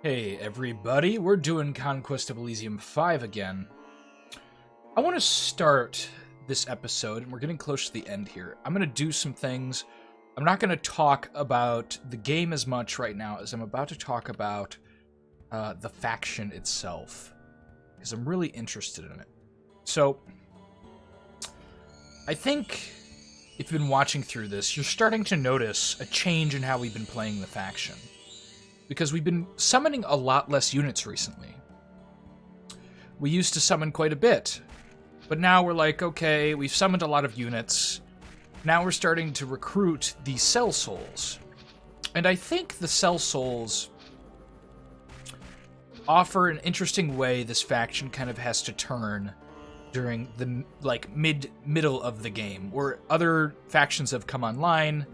Hey everybody, we're doing Conquest of Elysium 5 again. I want to start this episode, and we're getting close to the end here. I'm going to do some things. I'm not going to talk about the game as much right now as I'm about to talk about the faction itself, because I'm really interested in it. So, I think if you've been watching through this, you're starting to notice a change in how we've been playing the faction. Because we've been summoning a lot less units recently. We used to summon quite a bit, but now we're like, okay, we've summoned a lot of units. Now we're starting to recruit the SellSouls. And I think the SellSouls offer an interesting way this faction kind of has to turn during the middle of the game, where other factions have come online.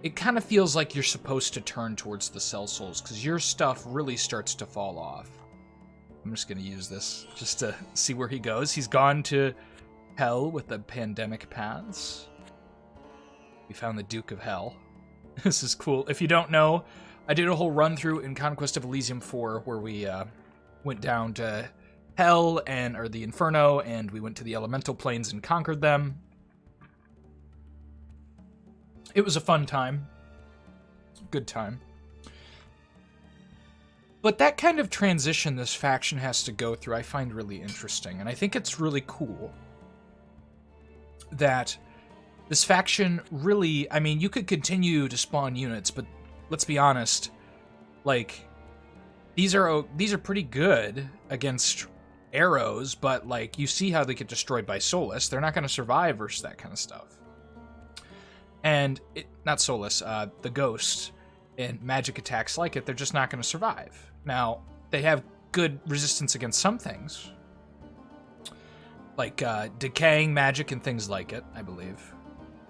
It kind of feels like you're supposed to turn towards the SellSouls, because your stuff really starts to fall off. I'm just going to use this just to see where he goes. He's gone to Hell with the pandemic paths. We found the Duke of Hell. This is cool. If you don't know, I did a whole run-through in Conquest of Elysium 4 where we went down to Hell, or the Inferno, and we went to the Elemental Planes and conquered them. It was a fun time. Good time. But that kind of transition this faction has to go through I find really interesting, and I think it's really cool that this faction really, I mean, you could continue to spawn units, but let's be honest, like, these are pretty good against arrows, but like, you see how they get destroyed by Solus. They're not going to survive versus that kind of stuff. And, not Solus, the Ghost, and magic attacks like it, they're just not going to survive. Now, they have good resistance against some things, like decaying magic and things like it, I believe.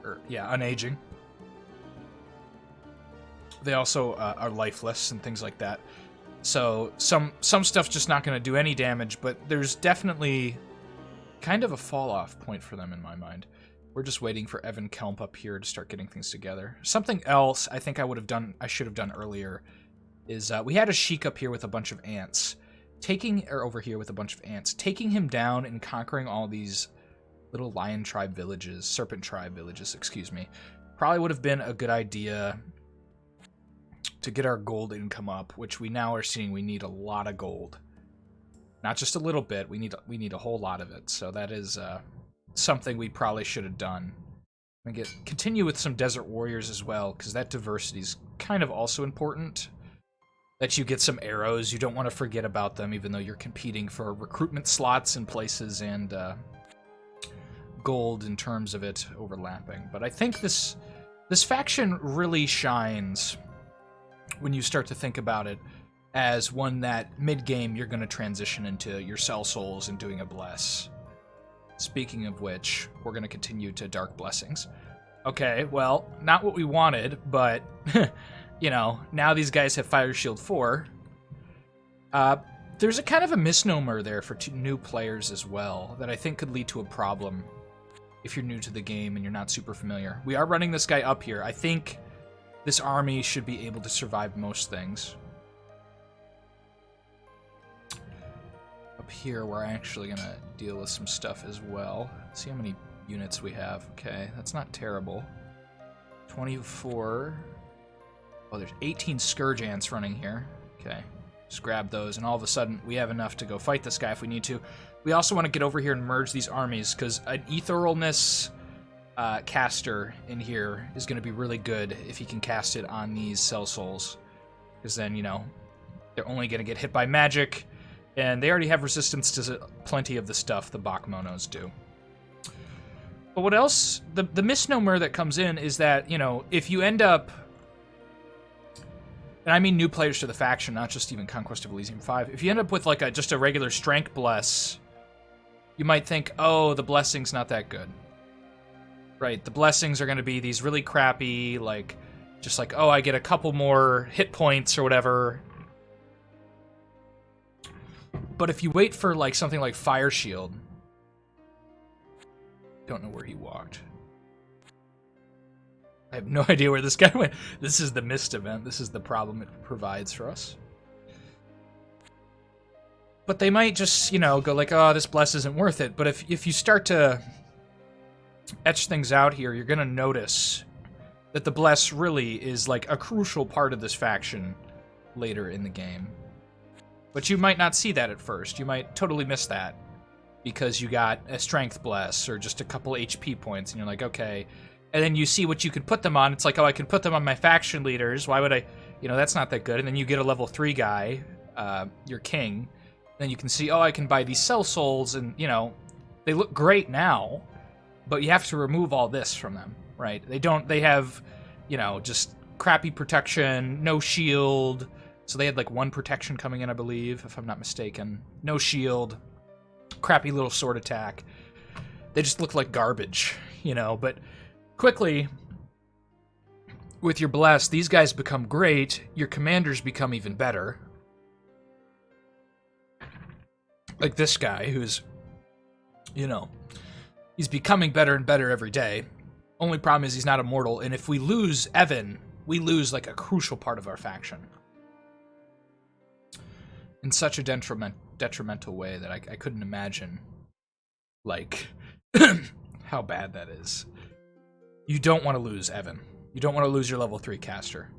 Or, yeah, unaging. They also are lifeless and things like that. So, some stuff's just not going to do any damage, but there's definitely kind of a fall-off point for them in my mind. We're just waiting for Evan Kelp up here to start getting things together. Something else I think I should have done earlier is we had a Sheik up here with a bunch of ants. Over here with a bunch of ants. Taking him down and conquering all these little lion tribe villages, serpent tribe villages, excuse me, probably would have been a good idea to get our gold income up, which we now are seeing we need a lot of gold. Not just a little bit, we need a whole lot of it. So that is something we probably should have done. And continue with some Desert Warriors as well, because that diversity is kind of also important. That you get some arrows, you don't want to forget about them, even though you're competing for recruitment slots in places and gold in terms of it overlapping. But I think this faction really shines when you start to think about it as one that mid-game you're going to transition into your SellSouls and doing a bless. Speaking of which, we're going to continue to Dark Blessings. Okay, well, not what we wanted, but, you know, now these guys have Fire Shield 4. There's a kind of a misnomer there for new players as well that I think could lead to a problem if you're new to the game and you're not super familiar. We are running this guy up here. I think this army should be able to survive most things. Up here, we're actually going to deal with some stuff as well. See how many units we have. Okay, that's not terrible. 24. Oh, there's 18 Scourge ants running here. Okay, just grab those, and all of a sudden, we have enough to go fight this guy if we need to. We also want to get over here and merge these armies, because an Etherealness caster in here is going to be really good if he can cast it on these SellSouls. Because then, you know, they're only going to get hit by magic, and they already have resistance to plenty of the stuff the Bakmonos do. But what else? The misnomer that comes in is that, you know, if you end up... And I mean new players to the faction, not just even Conquest of Elysium 5. If you end up with like just a regular Strength Bless, you might think, oh, the Blessing's not that good. Right, the Blessings are going to be these really crappy, like, just like, oh, I get a couple more hit points or whatever. But if you wait for like something like Fire Shield, don't know where he walked. I have no idea where this guy went. This is the mist event. This is the problem it provides for us. But they might just, you know, go like, oh, this bless isn't worth it. But if you start to etch things out here, you're going to notice that the bless really is like a crucial part of this faction later in the game. But you might not see that at first. You might totally miss that because you got a strength bless or just a couple HP points, and you're like, okay. And then you see what you could put them on. It's like, oh, I can put them on my faction leaders. Why would I? You know, that's not that good. And then you get a level 3 guy, your king. Then you can see, oh, I can buy these SellSouls, and, you know, they look great now, but you have to remove all this from them, right? They have, you know, just crappy protection, no shield. So they had like 1 protection coming in, I believe, if I'm not mistaken. No shield, crappy little sword attack. They just look like garbage, you know, but quickly, with your bless, these guys become great, your commanders become even better. Like this guy, who's, you know, he's becoming better and better every day. Only problem is he's not immortal, and if we lose Evan, we lose like a crucial part of our faction. In such a detrimental way that I couldn't imagine, like, how bad that is. You don't want to lose Evan. You don't want to lose your level 3 caster.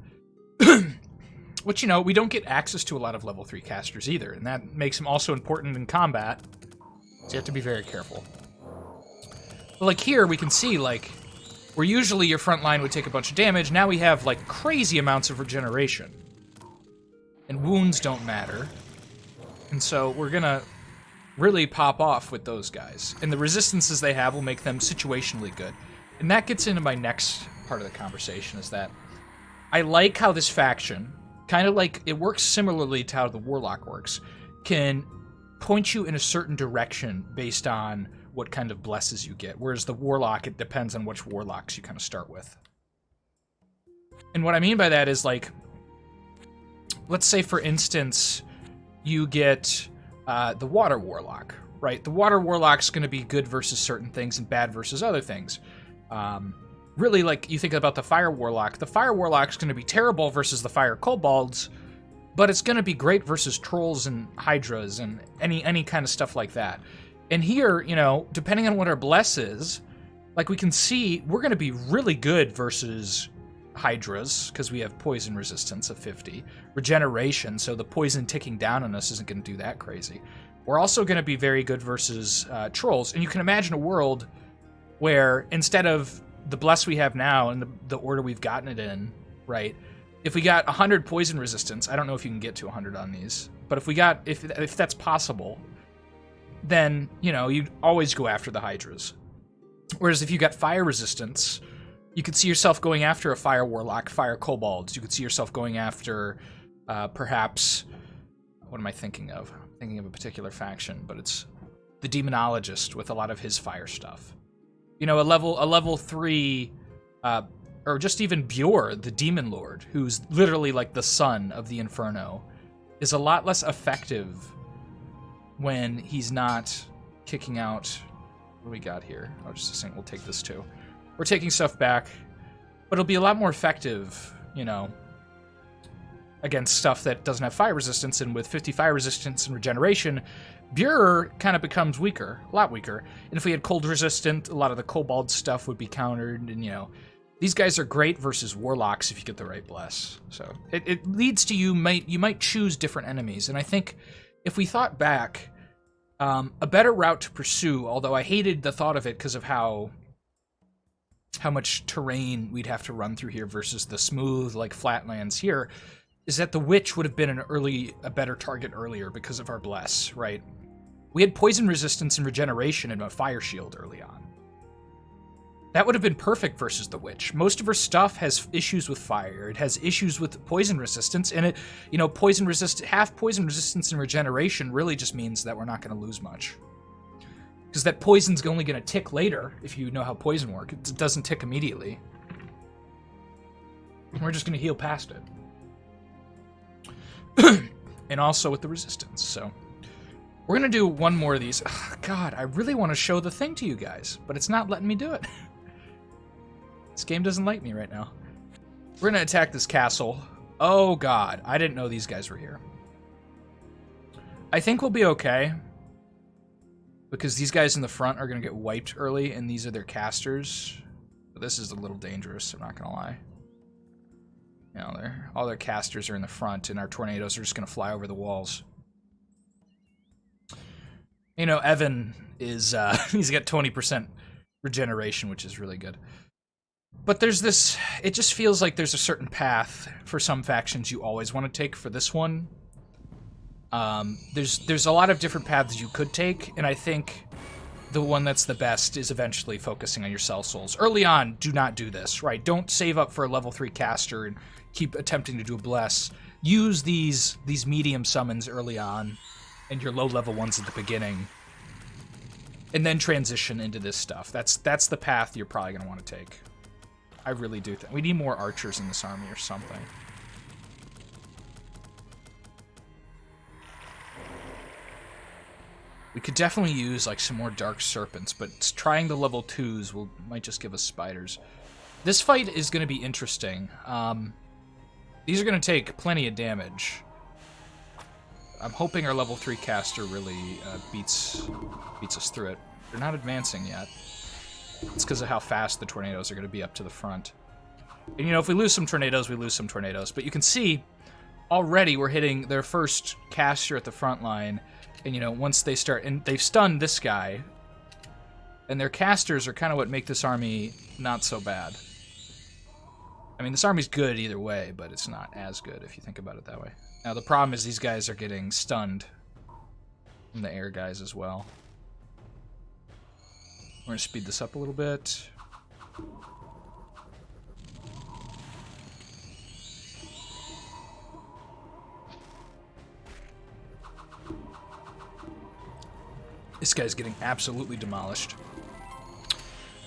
Which, you know, we don't get access to a lot of level 3 casters either, and that makes him also important in combat, so you have to be very careful. But, like, here we can see, like, where usually your front line would take a bunch of damage, now we have, like, crazy amounts of regeneration. And wounds don't matter. And so we're gonna really pop off with those guys. And the resistances they have will make them situationally good. And that gets into my next part of the conversation, is that I like how this faction, kind of like, it works similarly to how the Warlock works, can point you in a certain direction based on what kind of blesses you get. Whereas the Warlock, it depends on which Warlocks you kind of start with. And what I mean by that is, like, let's say, for instance, you get the Water Warlock, right? The Water Warlock's going to be good versus certain things and bad versus other things. Really, like, you think about the Fire Warlock. The Fire Warlock's going to be terrible versus the Fire Kobolds, but it's going to be great versus Trolls and Hydras and any kind of stuff like that. And here, you know, depending on what our bless is, like, we can see we're going to be really good versus Hydras, because we have poison resistance of 50. Regeneration, so the poison ticking down on us isn't going to do that crazy. We're also going to be very good versus Trolls, and you can imagine a world where instead of the bless we have now and the order we've gotten it in, right? If we got 100 poison resistance, I don't know if you can get to 100 on these, but if we got, if that's possible, then, you know, you'd always go after the Hydras. Whereas if you got fire resistance, you could see yourself going after a Fire Warlock, Fire Kobolds. You could see yourself going after, perhaps, what am I thinking of? I'm thinking of a particular faction, but it's the Demonologist with a lot of his fire stuff. You know, a level 3, or just even Bjor, the Demon Lord, who's literally like the son of the Inferno, is a lot less effective when he's not kicking out. What do we got here? Oh, just a second, we'll take this too. We're taking stuff back, but it'll be a lot more effective, you know, against stuff that doesn't have fire resistance, and with 50 fire resistance and regeneration, Bjur kind of becomes weaker, a lot weaker. And if we had cold resistant, a lot of the kobold stuff would be countered, and, you know, these guys are great versus Warlocks if you get the right bless. So it leads to you might choose different enemies, and I think if we thought back, a better route to pursue, although I hated the thought of it because of how much terrain we'd have to run through here versus the smooth, like, flatlands here, is that the Witch would have been a better target earlier because of our bless, right? We had poison resistance and regeneration and a fire shield early on. That would have been perfect versus the Witch. Most of her stuff has issues with fire. It has issues with poison resistance, and it, you know, half poison resistance and regeneration really just means that we're not going to lose much. Because that poison's only going to tick later, if you know how poison works. It doesn't tick immediately. We're just going to heal past it. And also with the resistance, so. We're going to do one more of these. Ugh, God, I really want to show the thing to you guys, but it's not letting me do it. This game doesn't like me right now. We're going to attack this castle. Oh, God, I didn't know these guys were here. I think we'll be okay. Because these guys in the front are going to get wiped early, and these are their casters. But this is a little dangerous, I'm not going to lie. You know, all their casters are in the front, and our tornadoes are just going to fly over the walls. You know, Evan is, he's got 20% regeneration, which is really good. But there's this, it just feels like there's a certain path for some factions you always want to take. For this one, there's a lot of different paths you could take, and I think the one that's the best is eventually focusing on your SellSouls. Early on, do not do this, right? Don't save up for a level 3 caster and keep attempting to do a bless. Use these medium summons early on, and your low-level ones at the beginning, and then transition into this stuff. That's the path you're probably going to want to take. I really do think we need more archers in this army or something. We could definitely use like some more dark serpents, but trying the level 2s might just give us spiders. This fight is going to be interesting. These are going to take plenty of damage. I'm hoping our level 3 caster really beats us through it. They're not advancing yet. It's because of how fast the tornadoes are going to be up to the front. And, you know, if we lose some tornadoes, we lose some tornadoes. But you can see, already we're hitting their first caster at the front line. And, you know, once they start... And they've stunned this guy. And their casters are kind of what make this army not so bad. I mean, this army's good either way, but it's not as good if you think about it that way. Now, the problem is these guys are getting stunned from the air guys as well. We're going to speed this up a little bit. This guy's getting absolutely demolished.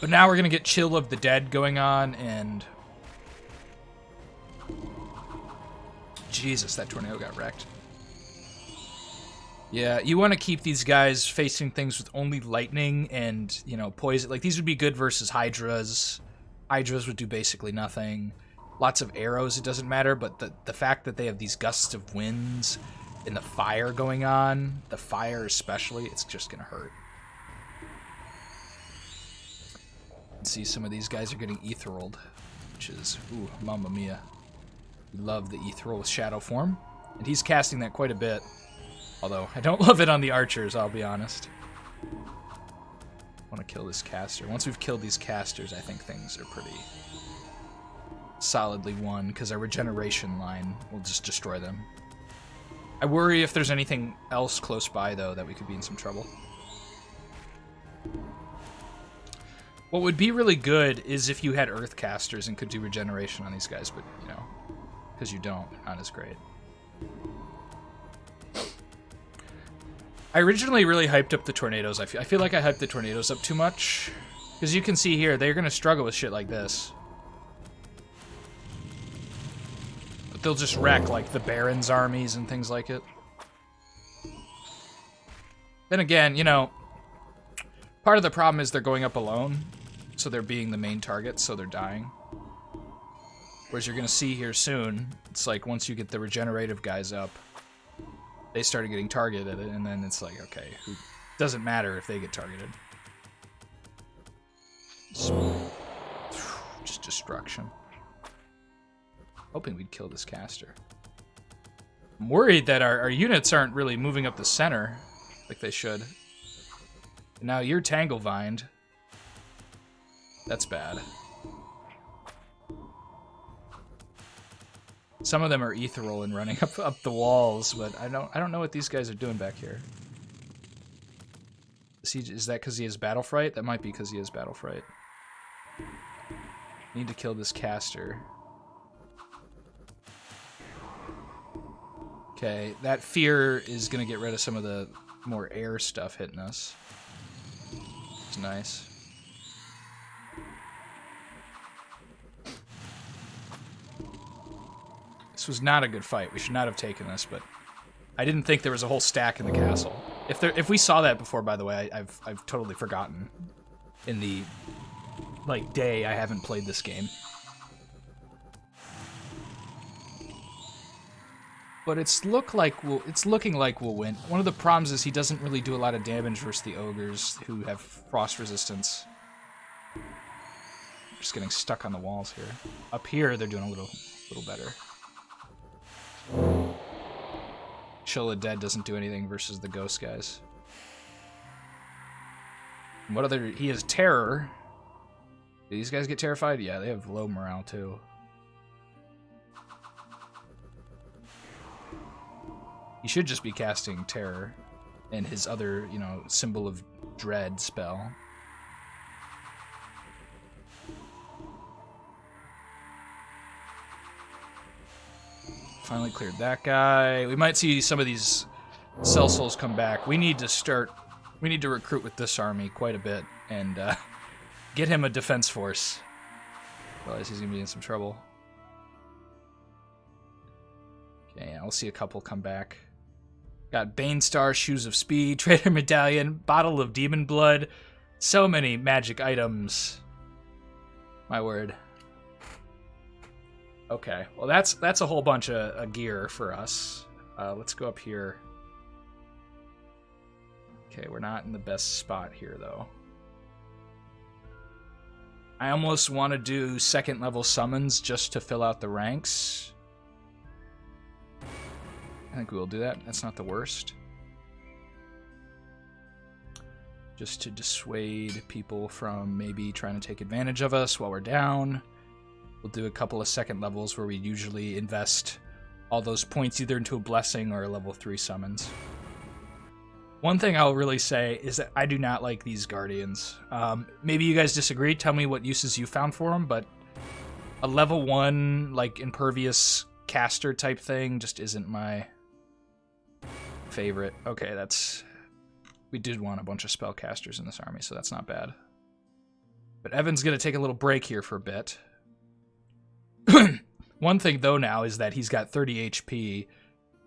But now we're going to get Chill of the Dead going on, and... Jesus, that tornado got wrecked. Yeah, you want to keep these guys facing things with only lightning and, you know, poison. Like, these would be good versus Hydras. Hydras would do basically nothing. Lots of arrows, it doesn't matter, but the fact that they have these gusts of winds and the fire going on, the fire especially, it's just going to hurt. See, some of these guys are getting etherealed, which is, ooh, mamma mia. We love the ethereal with shadow form, and he's casting that quite a bit. Although, I don't love it on the archers, I'll be honest. I want to kill this caster. Once we've killed these casters, I think things are pretty solidly won, because our regeneration line will just destroy them. I worry if there's anything else close by, though, that we could be in some trouble. What would be really good is if you had earth casters and could do regeneration on these guys, but, you know, because you don't, not as great. I originally really hyped up the tornadoes. I feel like I hyped the tornadoes up too much. Because you can see here, they're going to struggle with shit like this. But they'll just wreck, like, the Baron's armies and things like it. Then again, you know, part of the problem is they're going up alone. So they're being the main target, so they're dying. Whereas you're going to see here soon, it's like once you get the regenerative guys up, they started getting targeted, and then it's like, okay, it doesn't matter if they get targeted. Just destruction. Hoping we'd kill this caster. I'm worried that our units aren't really moving up the center like they should. Now you're Tanglevined. That's bad. Some of them are ethereal and running up the walls, but I don't know what these guys are doing back here. Is that because he has Battle Fright? That might be because he has Battle Fright. Need to kill this caster. Okay, that fear is going to get rid of some of the more air stuff hitting us. It's nice. This was not a good fight. We should not have taken this, but I didn't think there was a whole stack in the castle. If we saw that before, by the way, I've totally forgotten in the like day I haven't played this game. but it's looking like we'll win. One of the problems is he doesn't really do a lot of damage versus the ogres who have frost resistance. Just getting stuck on the walls here. Up here, they're doing a little better. Chill of Dead doesn't do anything versus the ghost guys. What other... He has Terror. Do these guys get terrified? Yeah, they have low morale, too. He should just be casting Terror and his other, you know, Symbol of Dread spell. Finally cleared that guy. We might see some of these SellSouls come back. We need to recruit with this army quite a bit and get him a defense force. Otherwise he's gonna be in some trouble. Okay, yeah, we'll see a couple come back. Got Bane Star, Shoes of Speed, Trader Medallion, Bottle of Demon Blood. So many magic items. My word. Okay, well that's a whole bunch of gear for us. Let's go up here. Okay, we're not in the best spot here, though. I almost want to do 2nd level summons just to fill out the ranks. I think we'll do that. That's not the worst. Just to dissuade people from maybe trying to take advantage of us while we're down. We'll do a couple of 2nd levels where we usually invest all those points either into a blessing or a level 3 summons. One thing I'll really say is that I do not like these guardians. Maybe you guys disagree. Tell me what uses you found for them, but a level 1, like, impervious caster type thing just isn't my favorite. Okay, that's... We did want a bunch of spellcasters in this army, so that's not bad. But Evan's going to take a little break here for a bit. One thing, though, now is that he's got 30 HP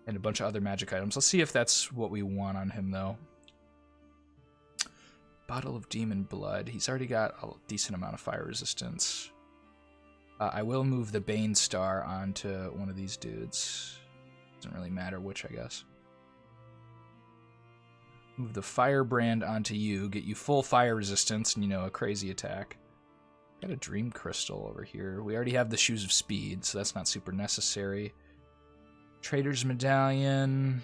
and a bunch of other magic items. Let's see if that's what we want on him, though. Bottle of Demon Blood. He's already got a decent amount of fire resistance. I will move the Bane Star onto one of these dudes. Doesn't really matter which, I guess. Move the Firebrand onto you, get you full fire resistance and, you know, a crazy attack. Got a Dream Crystal over here. We already have the Shoes of Speed, so that's not super necessary. Trader's Medallion.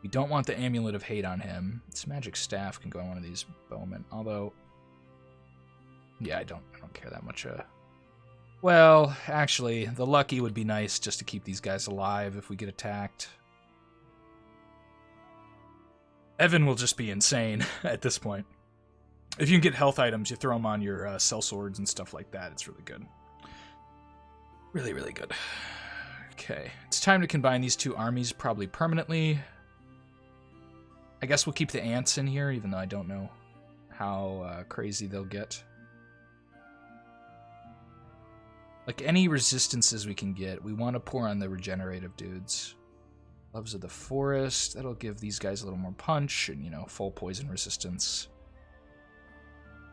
We don't want the Amulet of Hate on him. This Magic Staff can go on one of these bowmen, although... Yeah, I don't care that much. Well, actually, the Lucky would be nice just to keep these guys alive if we get attacked. Evan will just be insane at this point. If you can get health items, you throw them on your sellswords and stuff like that. It's really good. Really, really good. Okay, it's time to combine these two armies probably permanently. I guess we'll keep the ants in here, even though I don't know how crazy they'll get. Like, any resistances we can get, we want to pour on the regenerative dudes. Loves of the Forest, that'll give these guys a little more punch, and, you know, full poison resistance.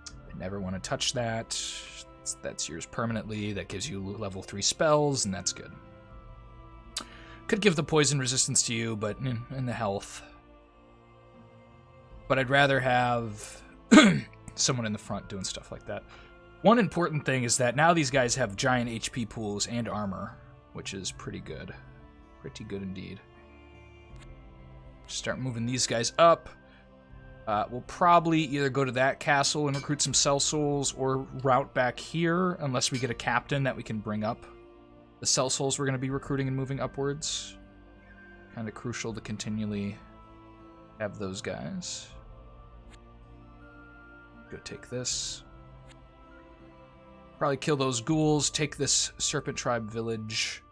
I never want to touch that. That's yours permanently. That gives you level 3 spells, and that's good. Could give the poison resistance to you, but in the health. But I'd rather have someone in the front doing stuff like that. One important thing is that now these guys have giant HP pools and armor, which is pretty good. Pretty good indeed. Start moving these guys up. We'll probably either go to that castle and recruit some SellSouls or route back here, unless we get a captain that we can bring up. The SellSouls we're going to be recruiting and moving upwards. Kind of crucial to continually have those guys. Go take this. Probably kill those ghouls, take this Serpent Tribe village.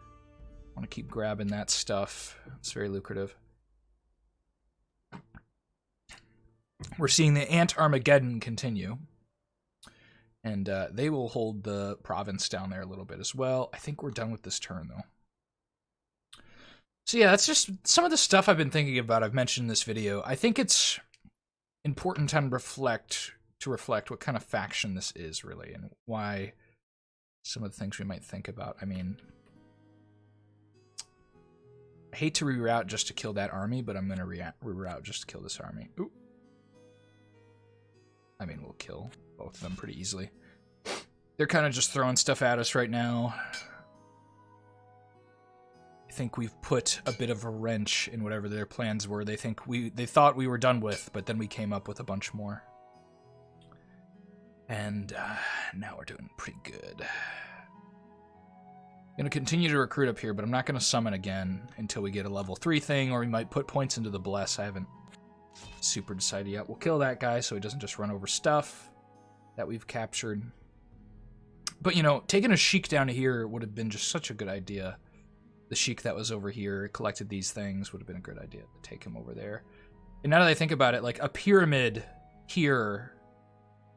Want to keep grabbing that stuff. It's very lucrative. We're seeing the Ant Armageddon continue. And they will hold the province down there a little bit as well. I think we're done with this turn, though. So yeah, that's just some of the stuff I've been thinking about. I've mentioned in this video. I think it's important to reflect what kind of faction this is, really, and why some of the things we might think about. I mean, I hate to reroute just to kill that army, but I'm going to reroute just to kill this army. Ooh. I mean, we'll kill both of them pretty easily. They're kind of just throwing stuff at us right now. I think we've put a bit of a wrench in whatever their plans were. They thought we were done with, but then we came up with a bunch more. And now we're doing pretty good. I'm going to continue to recruit up here, but I'm not going to summon again until we get a level 3 thing, or we might put points into the Bless. I haven't super decided yet. We'll kill that guy so he doesn't just run over stuff that we've captured. But, you know, taking a Sheik down here would have been just such a good idea. The Sheik that was over here collected these things would have been a good idea to take him over there. And now that I think about it, like a pyramid here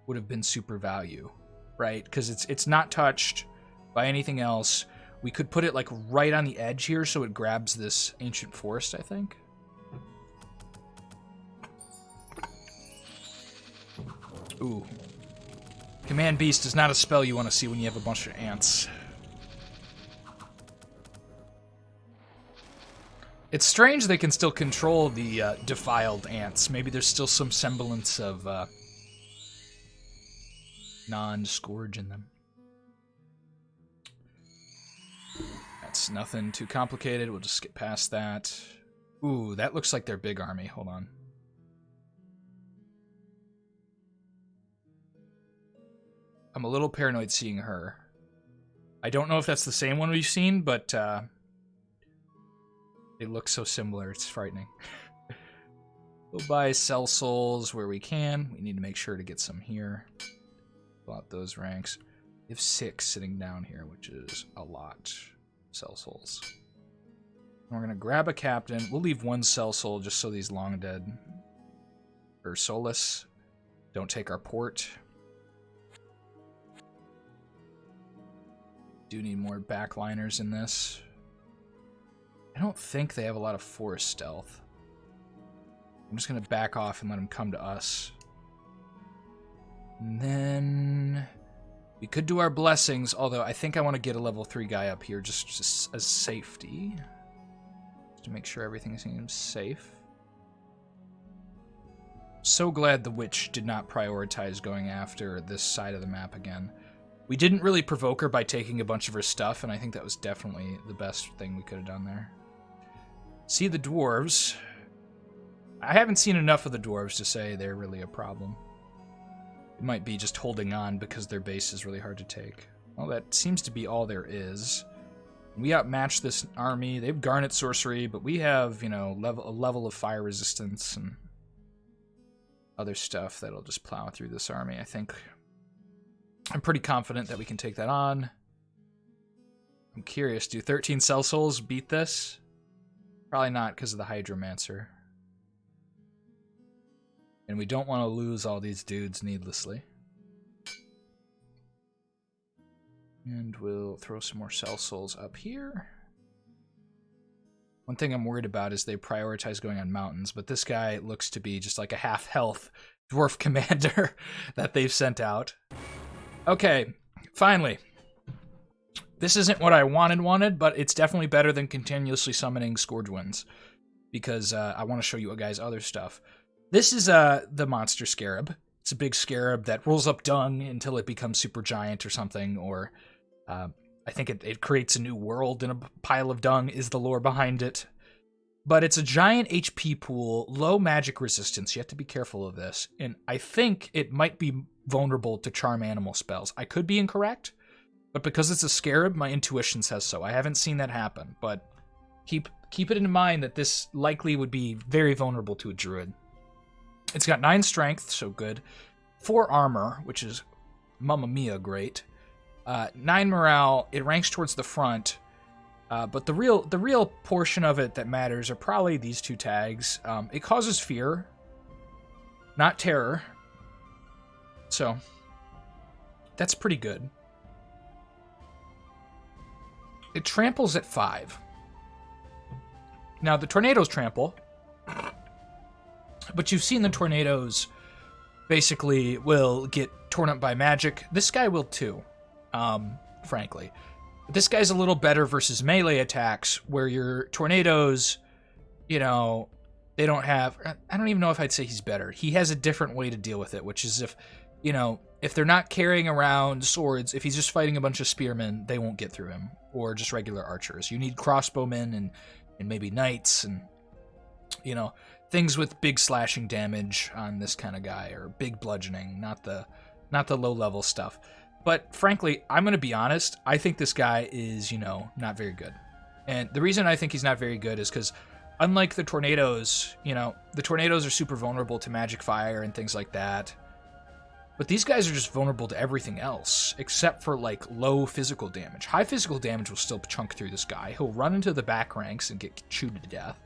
would have been super value, right? Because it's not touched by anything else. We could put it like right on the edge here so it grabs this ancient forest, I think. Ooh. Command Beast is not a spell you want to see when you have a bunch of ants. It's strange they can still control the defiled ants. Maybe there's still some semblance of non-Scourge in them. That's nothing too complicated. We'll just skip past that. Ooh, that looks like their big army. Hold on. I'm a little paranoid seeing her. I don't know if that's the same one we've seen, but they look so similar, it's frightening. We'll buy SellSouls where we can. We need to make sure to get some here. Fill out those ranks. We have 6 sitting down here, which is a lot. SellSouls. We're going to grab a captain. We'll leave 1 SellSoul just so these long dead, or soulless, don't take our port. Do need more backliners in this. I don't think they have a lot of forest stealth. I'm just going to back off and let them come to us. And then we could do our blessings, although I think I want to get a level 3 guy up here just as safety. Just to make sure everything seems safe. So glad the witch did not prioritize going after this side of the map again. We didn't really provoke her by taking a bunch of her stuff, and I think that was definitely the best thing we could have done there. See the dwarves. I haven't seen enough of the dwarves to say they're really a problem. It might be just holding on because their base is really hard to take. Well, that seems to be all there is. We outmatch this army. They have Garnet Sorcery, but we have, you know, a level of fire resistance and other stuff that'll just plow through this army, I think. I'm pretty confident that we can take that on. I'm curious, do 13 SellSouls beat this? Probably not because of the Hydromancer. And we don't want to lose all these dudes needlessly. And we'll throw some more SellSouls up here. One thing I'm worried about is they prioritize going on mountains, but this guy looks to be just like a half-health dwarf commander that they've sent out. Okay, finally. This isn't what I wanted, but it's definitely better than continuously summoning Scourge Winds, because I want to show you guys other stuff. This is the monster Scarab. It's a big Scarab that rolls up dung until it becomes super giant or something, or I think it creates a new world in a pile of dung is the lore behind it. But it's a giant HP pool, low magic resistance. You have to be careful of this. And I think it might be vulnerable to charm animal spells. I could be incorrect, but because it's a Scarab, my intuition says so. I haven't seen that happen, but keep it in mind that this likely would be very vulnerable to a druid. It's got 9 strength, so good. 4 armor, which is mamma mia great. 9 morale. It ranks towards the front. But the real portion of it that matters are probably these 2 tags. It causes fear, not terror. So, that's pretty good. It tramples at 5. Now, the tornadoes trample, but you've seen the tornadoes basically will get torn up by magic. This guy will too, frankly. This guy's a little better versus melee attacks, where your tornadoes, you know, they don't have... I don't even know if I'd say he's better. He has a different way to deal with it, which is if, you know, if they're not carrying around swords, if he's just fighting a bunch of spearmen, they won't get through him, or just regular archers. You need crossbowmen and maybe knights and, you know, things with big slashing damage on this kind of guy, or big bludgeoning, not the low-level stuff. But frankly, I'm going to be honest, I think this guy is, you know, not very good. And the reason I think he's not very good is because unlike the tornadoes, you know, the tornadoes are super vulnerable to magic fire and things like that. But these guys are just vulnerable to everything else, except for, like, low physical damage. High physical damage will still chunk through this guy. He'll run into the back ranks and get chewed to death.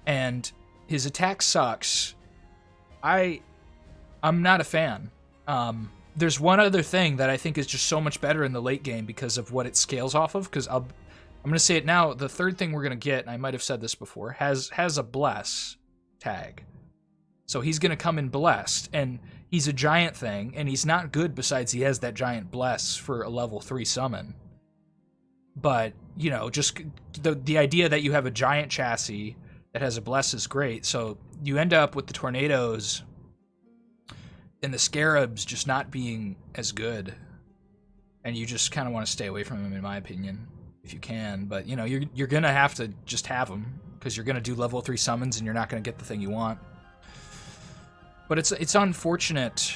And his attack sucks. I'm not a fan. There's one other thing that I think is just so much better in the late game because of what it scales off of, because I'm going to say it now, the third thing we're going to get, and I might have said this before, has a bless tag. So he's going to come in blessed, and he's a giant thing, and he's not good besides he has that giant bless for a level 3 summon. But, you know, just the idea that you have a giant chassis that has a bless is great, so you end up with the tornadoes and the Scarabs just not being as good, and you just kind of want to stay away from them, in my opinion, if you can. But, you know, you're going to have to just have them, because you're going to do level 3 summons, and you're not going to get the thing you want. But it's unfortunate.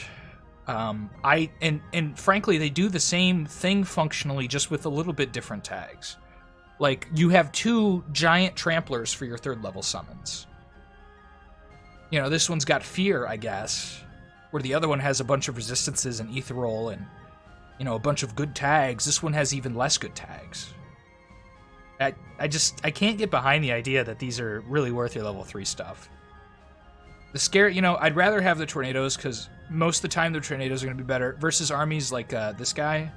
And frankly, they do the same thing functionally, just with a little bit different tags. Like, you have 2 giant tramplers for your 3rd level summons. You know, this one's got fear, I guess, where the other one has a bunch of resistances and ethereal and, you know, a bunch of good tags. This one has even less good tags. I can't get behind the idea that these are really worth your level 3 stuff. The scare, you know, I'd rather have the tornadoes, because most of the time the tornadoes are going to be better versus armies like this guy,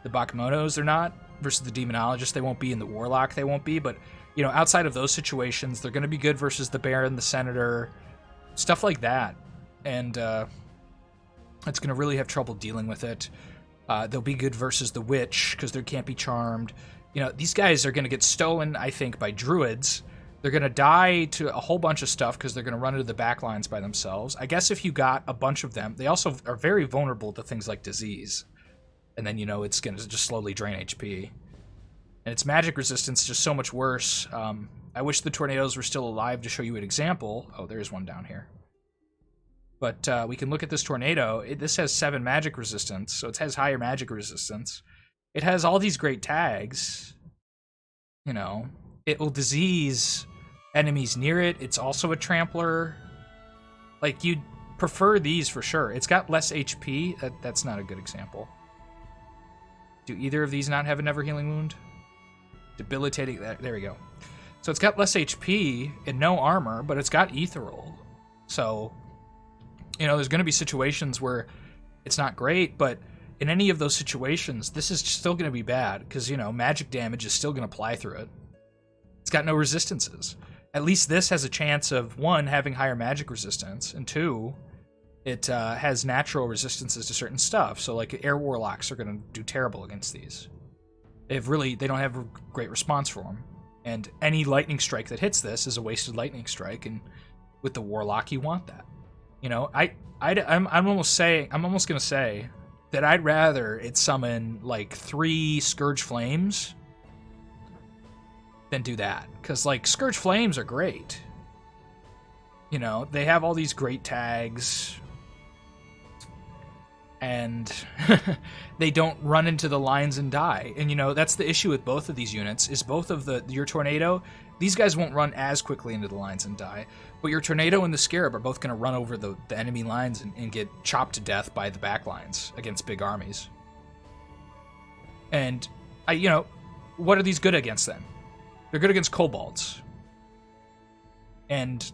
the Bakemonos. They're not. Versus the Demonologist, they won't be. In the Warlock, they won't be. But, you know, outside of those situations, they're going to be good versus the Baron, the Senator, stuff like that. And it's going to really have trouble dealing with it. They'll be good versus the Witch, because they can't be charmed. You know, these guys are going to get stolen, I think, by Druids. They're going to die to a whole bunch of stuff because they're going to run into the backlines by themselves. I guess if you got a bunch of them, they also are very vulnerable to things like disease. And then, you know, it's going to just slowly drain HP. And its magic resistance is just so much worse. I wish the tornadoes were still alive to show you an example. Oh, there's one down here. But we can look at this tornado. This has 7 magic resistance, so it has higher magic resistance. It has all these great tags. You know, it will disease enemies near it. It's also a trampler. Like, you'd prefer these for sure. It's got less HP. That's not a good example. Do either of these not have a Never Healing Wound? Debilitating. There we go. So it's got less HP and no armor, but it's got ethereal. So, you know, there's going to be situations where it's not great, but in any of those situations, this is still going to be bad because, you know, magic damage is still going to apply through it. It's got no resistances. At least this has a chance of, 1, having higher magic resistance, and 2, it has natural resistances to certain stuff. So, like, air warlocks are going to do terrible against these. They don't have a great response for them. And any lightning strike that hits this is a wasted lightning strike, and with the warlock, you want that. You know, I'm almost going to say that I'd rather it summon, like, 3 Scourge Flames than do that. Because, like, Scourge Flames are great. You know, they have all these great tags, and they don't run into the lines and die. And, you know, that's the issue with both of these units, is both of your Tornado, these guys won't run as quickly into the lines and die, but your Tornado and the Scarab are both going to run over the enemy lines and get chopped to death by the back lines against big armies. And, you know, what are these good against then? They're good against kobolds. And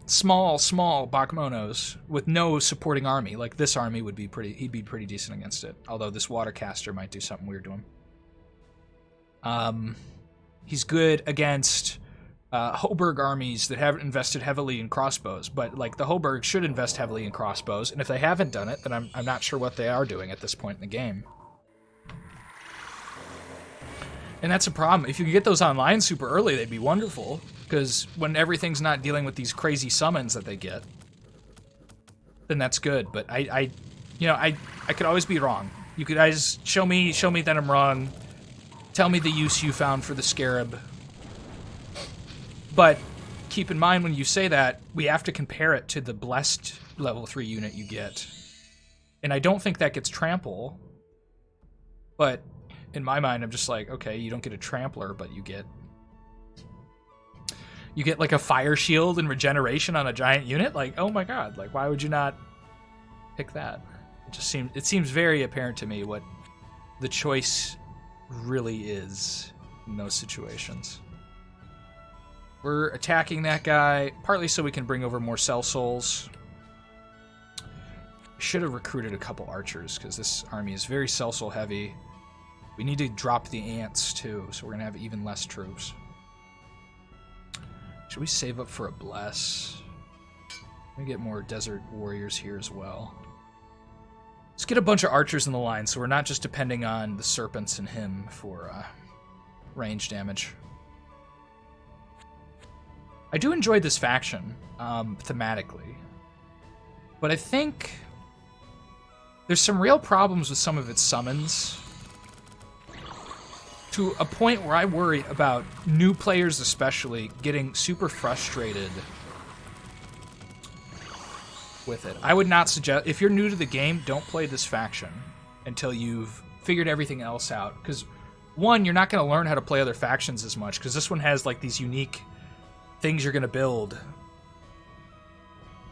small Bakemonos with no supporting army. Like, this army would be he'd be pretty decent against it. Although this Watercaster might do something weird to him. He's good against Hoburg armies that haven't invested heavily in crossbows. But, like, the Hoburg should invest heavily in crossbows. And if they haven't done it, then I'm not sure what they are doing at this point in the game. And that's a problem. If you could get those online super early, they'd be wonderful. Because when everything's not dealing with these crazy summons that they get, then that's good. But I could always be wrong. You could guys show me that I'm wrong. Tell me the use you found for the Scarab. But keep in mind when you say that, we have to compare it to the Blessed level 3 unit you get. And I don't think that gets Trample. But in my mind, I'm just like, okay, you don't get a Trampler, but you get like a Fire Shield and Regeneration on a giant unit? Like, oh my god, like why would you not pick that? It seems very apparent to me what the choice really is in those situations. We're attacking that guy, partly so we can bring over more SellSouls. Should have recruited a couple archers, because this army is very SellSoul heavy. We need to drop the ants, too, so we're going to have even less troops. Should we save up for a bless? Let me get more desert warriors here as well. Let's get a bunch of archers in the line, so we're not just depending on the serpents and him for range damage. I do enjoy this faction, thematically. But I think there's some real problems with some of its summons. To a point where I worry about new players especially getting super frustrated with it. I would not suggest, if you're new to the game, don't play this faction until you've figured everything else out. Because, one, you're not going to learn how to play other factions as much, because this one has like these unique things you're going to build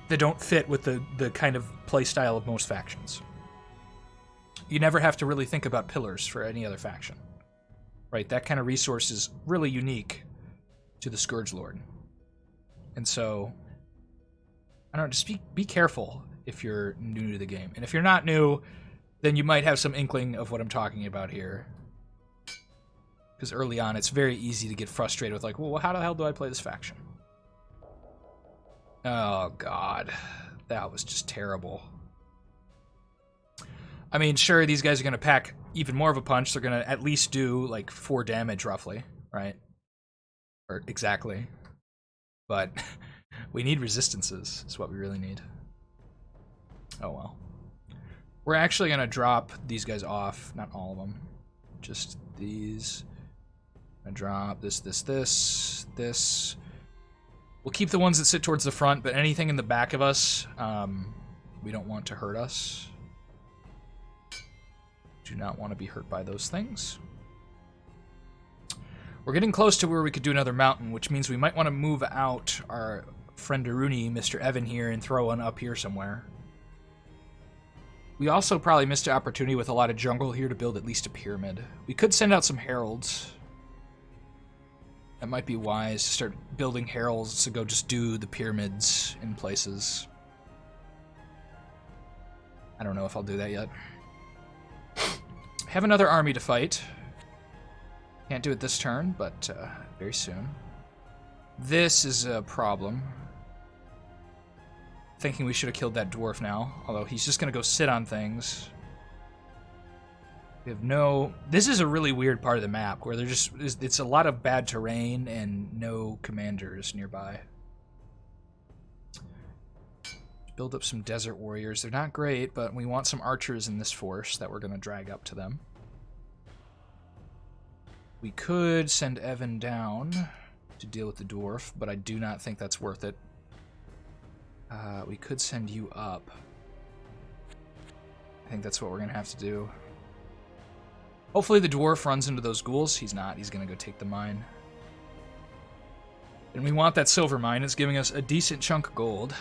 that don't fit with the kind of play style of most factions. You never have to really think about pillars for any other faction. Right? That kind of resource is really unique to the Scourge Lord. And so, I don't know, just be careful if you're new to the game. And if you're not new, then you might have some inkling of what I'm talking about here. Because early on, it's very easy to get frustrated with, like, well, how the hell do I play this faction? Oh, God. That was just terrible. I mean, sure, these guys are going to pack even more of a punch. They're going to at least do, like, 4 damage, roughly, right? Or exactly. But we need resistances, is what we really need. Oh, well. We're actually going to drop these guys off. Not all of them. Just these. I drop this. We'll keep the ones that sit towards the front, but anything in the back of us, we don't want to hurt us. Do not want to be hurt by those things. We're getting close to where we could do another mountain, which means we might want to move out our friendaroonie, Mr. Evan here, and throw one up here somewhere. We also probably missed an opportunity with a lot of jungle here to build at least a pyramid. We could send out some heralds. That might be wise to start building heralds to go just do the pyramids in places. I don't know if I'll do that yet. Have another army to fight. Can't do it this turn, but very soon. This is a problem. Thinking we should have killed that dwarf now, although he's just going to go sit on things. We have no... This is a really weird part of the map, where it's a lot of bad terrain and no commanders nearby. Build up some desert warriors. They're not great, but we want some archers in this force that we're going to drag up to them. We could send Evan down to deal with the dwarf, but I do not think that's worth it. We could send you up. I think that's what we're going to have to do. Hopefully the dwarf runs into those ghouls. He's not. He's going to go take the mine. And we want that silver mine. It's giving us a decent chunk of gold.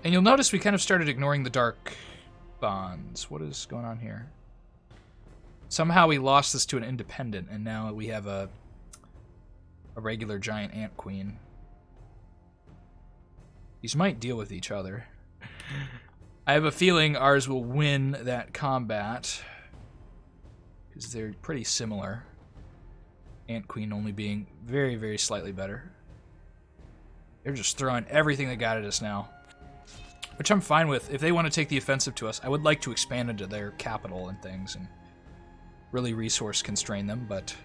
And you'll notice we kind of started ignoring the dark bonds. What is going on here? Somehow we lost this to an independent, and now we have a regular giant ant queen. These might deal with each other. I have a feeling ours will win that combat, because they're pretty similar. Ant queen only being very, very slightly better. They're just throwing everything they got at us now. Which I'm fine with. If they want to take the offensive to us, I would like to expand into their capital and things and really resource constrain them, but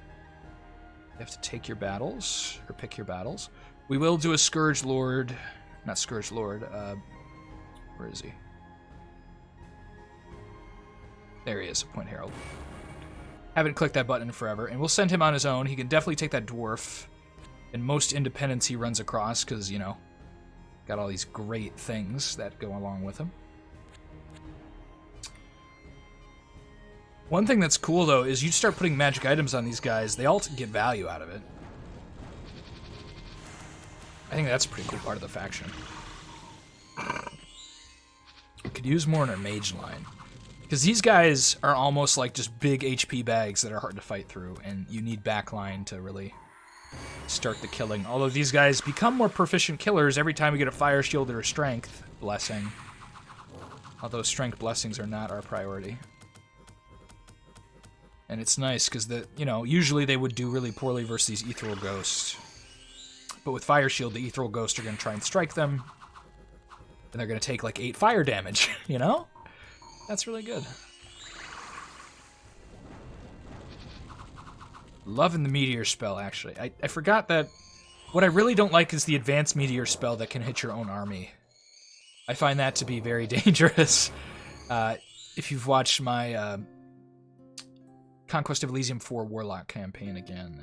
you have to take your battles, or pick your battles. We will do a Scourge Lord, not Scourge Lord, where is he? There he is, Point Herald. Haven't clicked that button in forever, and we'll send him on his own. He can definitely take that dwarf, and most independence he runs across, because, you know, got all these great things that go along with him. One thing that's cool, though, is you start putting magic items on these guys, they all get value out of it. I think that's a pretty cool part of the faction. We could use more in our mage line. Because these guys are almost like just big HP bags that are hard to fight through, and you need backline to really start the killing. Although these guys become more proficient killers every time we get a fire shield or a strength blessing. Although strength blessings are not our priority. And it's nice because usually they would do really poorly versus these ethereal ghosts. But with fire shield, the ethereal ghosts are going to try and strike them, and they're going to take like 8 fire damage, you know? That's really good. Loving the meteor spell, actually. I forgot that what I really don't like is the advanced meteor spell that can hit your own army. I find that to be very dangerous. If you've watched my Conquest of Elysium 4 Warlock campaign again,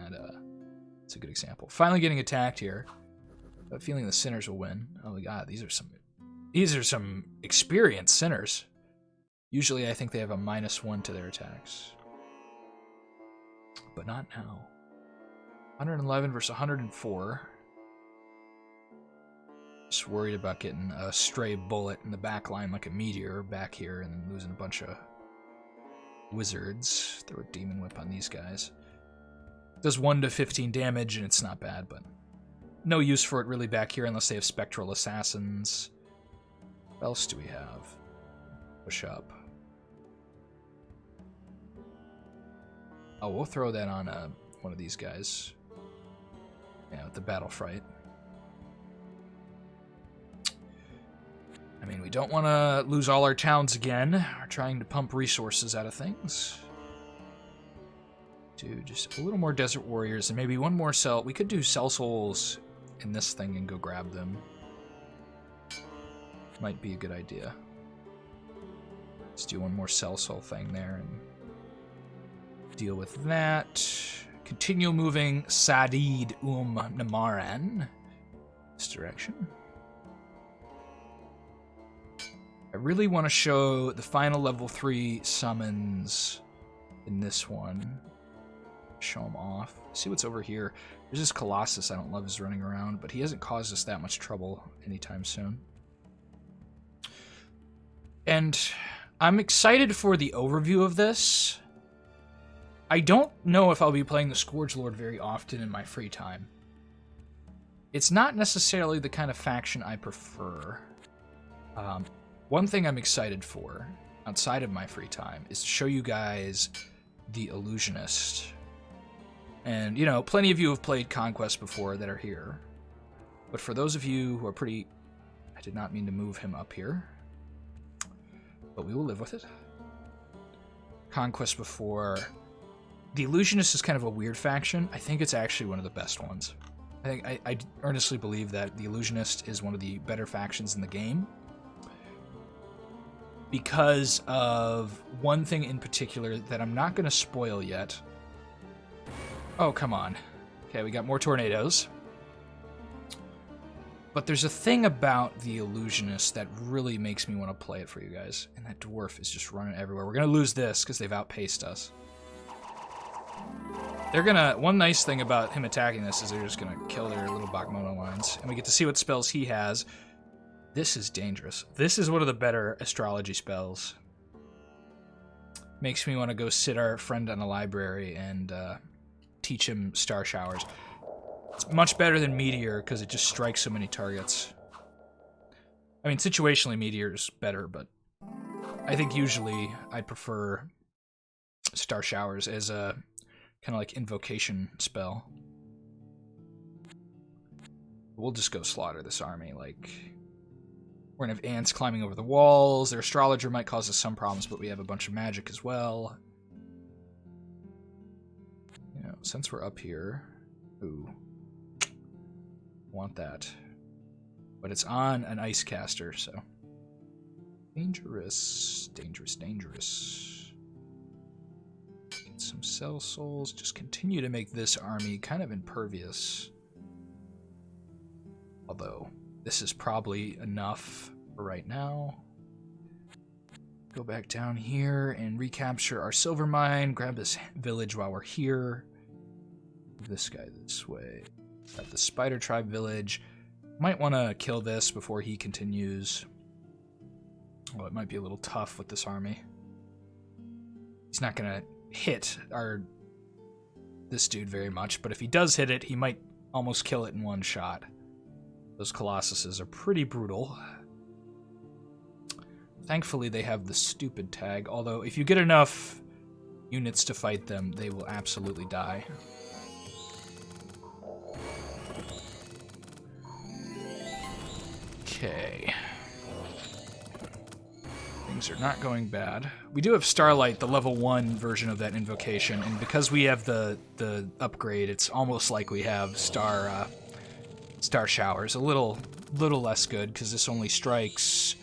it's a good example. Finally getting attacked here. I have a feeling the sinners will win. Oh my god, these are some experienced sinners. Usually I think they have a -1 to their attacks. But not now. 111 versus 104. Just worried about getting a stray bullet in the back line like a meteor back here and then losing a bunch of wizards. Throw a demon whip on these guys. Does 1 to 15 damage and it's not bad, but no use for it really back here unless they have spectral assassins. What else do we have? Push up. Oh, we'll throw that on one of these guys. Yeah, with the battle fright. I mean, we don't want to lose all our towns again. We're trying to pump resources out of things. Do just a little more Desert Warriors and maybe one more cell. We could do SellSouls in this thing and go grab them. Might be a good idea. Let's do one more SellSoul thing there and deal with that. Continue moving Sadid Namaran. This direction. I really want to show the final level 3 summons in this one. Show them off. See what's over here. There's this Colossus I don't love is running around, but he hasn't caused us that much trouble anytime soon. And I'm excited for the overview of this. I don't know if I'll be playing the Scourge Lord very often in my free time. It's not necessarily the kind of faction I prefer. One thing I'm excited for, outside of my free time, is to show you guys the Illusionist. And, you know, plenty of you have played Conquest before that are here. But for those of you who are pretty... I did not mean to move him up here. But we will live with it. Conquest before... The Illusionist is kind of a weird faction. I think it's actually one of the best ones. I earnestly believe that the Illusionist is one of the better factions in the game. Because of one thing in particular that I'm not going to spoil yet. Oh, come on. Okay, we got more tornadoes. But there's a thing about the Illusionist that really makes me want to play it for you guys. And that dwarf is just running everywhere. We're going to lose this because they've outpaced us. They're gonna... One nice thing about him attacking this is they're just gonna kill their little Bakmono lines. And we get to see what spells he has. This is dangerous. This is one of the better astrology spells. Makes me want to go sit our friend on a library and teach him Star Showers. It's much better than Meteor because it just strikes so many targets. I mean, situationally Meteor's better, but I think usually I prefer Star Showers as a kind of like invocation spell. We'll just go slaughter this army. Like, we're gonna have ants climbing over the walls. Their astrologer might cause us some problems, but we have a bunch of magic as well. since we're up here... Ooh. Want that. But it's on an ice caster, so... Dangerous. Dangerous, dangerous. Get some SellSouls. Just continue to make this army kind of impervious. Although, this is probably enough for right now. Go back down here and recapture our silver mine. Grab this village while we're here. Move this guy this way. Got the spider tribe village. Might want to kill this before he continues. Oh, it might be a little tough with this army. He's not going to hit this dude very much, but if he does hit it, he might almost kill it in one shot. Those Colossuses are pretty brutal. Thankfully, they have the stupid tag, although if you get enough units to fight them, they will absolutely die. Okay. Things are not going bad. We do have Starlight, the level 1 version of that invocation, and because we have the upgrade, it's almost like we have Star Showers. A little less good, because this only strikes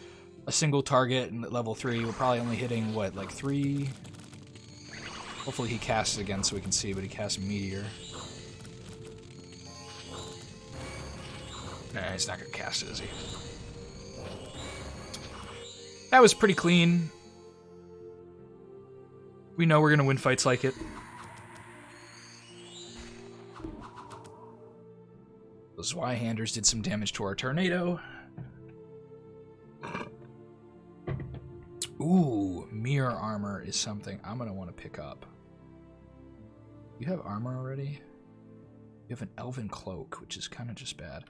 a single target, and at level 3, we're probably only hitting, what, like 3? Hopefully he casts it again so we can see, but he casts a Meteor. Nah, he's not going to cast it, is he? That was pretty clean. We know we're going to win fights like it. The Zweihanders did some damage to our tornado. Ooh, mirror armor is something I'm going to want to pick up. You have armor already? You have an elven cloak, which is kind of just bad.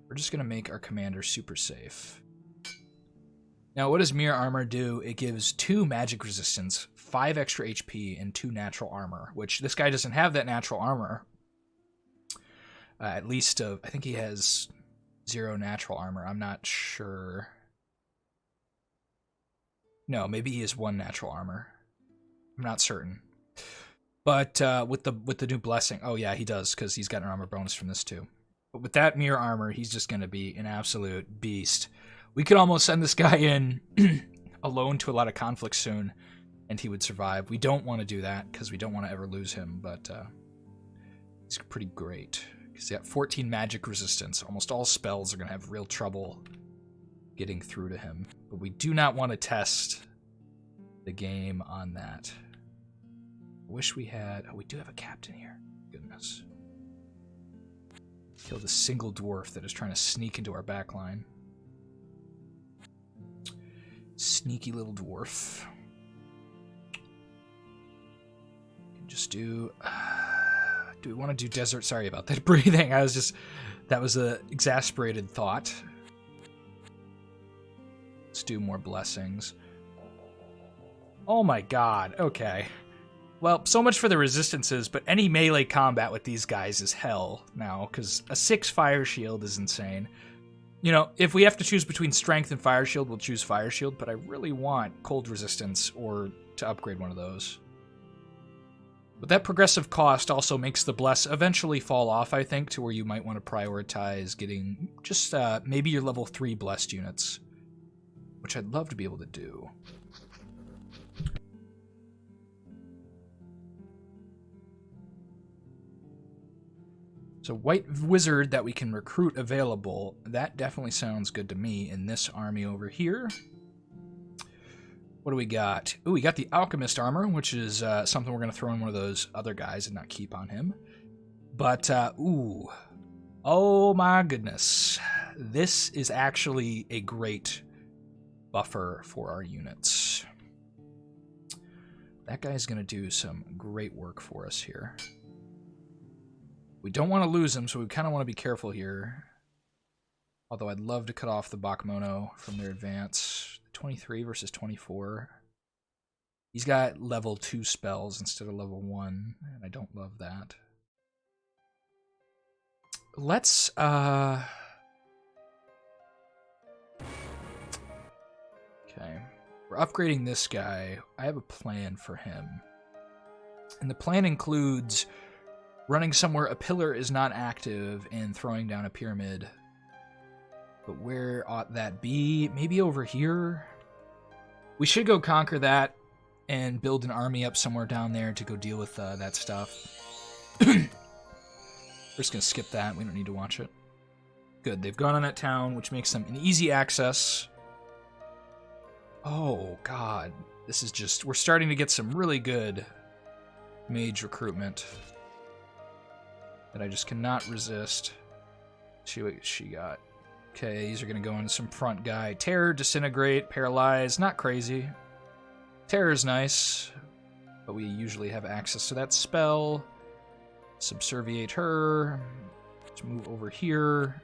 We're just going to make our commander super safe. Now, what does mirror armor do? It gives 2 magic resistance, 5 extra HP, and 2 natural armor, which this guy doesn't have that natural armor. At least, I think he has 0 natural armor. I'm not sure. No, maybe he has 1 natural armor. I'm not certain. But with the new blessing, oh yeah, he does, because he's got an armor bonus from this too. But with that mirror armor, he's just going to be an absolute beast. We could almost send this guy in alone to a lot of conflict soon, and he would survive. We don't want to do that, because we don't want to ever lose him, but he's pretty great. He's got 14 magic resistance. Almost all spells are going to have real trouble getting through to him. But we do not want to test the game on that. I wish we had... Oh, we do have a captain here. Goodness. Kill the single dwarf that is trying to sneak into our backline. Sneaky little dwarf. Just do... do we want to do desert? Sorry about that breathing. That was a exasperated thought. Let's do more blessings. Oh my god, okay. Well, so much for the resistances, but any melee combat with these guys is hell now, because a 6 fire shield is insane. You know, if we have to choose between strength and fire shield, we'll choose fire shield, but I really want cold resistance or to upgrade one of those. But that progressive cost also makes the bless eventually fall off, I think, to where you might want to prioritize getting just maybe your level 3 blessed units, which I'd love to be able to do. So white wizard that we can recruit available, that definitely sounds good to me in this army over here. What do we got? Ooh, we got the Alchemist Armor, which is something we're going to throw in one of those other guys and not keep on him. But, ooh. Oh my goodness. This is actually a great buffer for our units. That guy's going to do some great work for us here. We don't want to lose him, so we kind of want to be careful here. Although I'd love to cut off the Bakmono from their advance. 23 versus 24. He's got level 2 spells instead of level 1, and I don't love that. Let's, okay. We're upgrading this guy. I have a plan for him. And the plan includes running somewhere a pillar is not active and throwing down a pyramid. But where ought that be? Maybe over here? We should go conquer that and build an army up somewhere down there to go deal with that stuff. We're just going to skip that. We don't need to watch it. Good. They've gone on that town, which makes them an easy access. Oh, God. This is just... We're starting to get some really good mage recruitment that I just cannot resist. See what she got. Okay, these are going to go into some front guy. Terror, Disintegrate, Paralyze. Not crazy. Terror is nice, but we usually have access to that spell. Subserviate her. Let's move over here.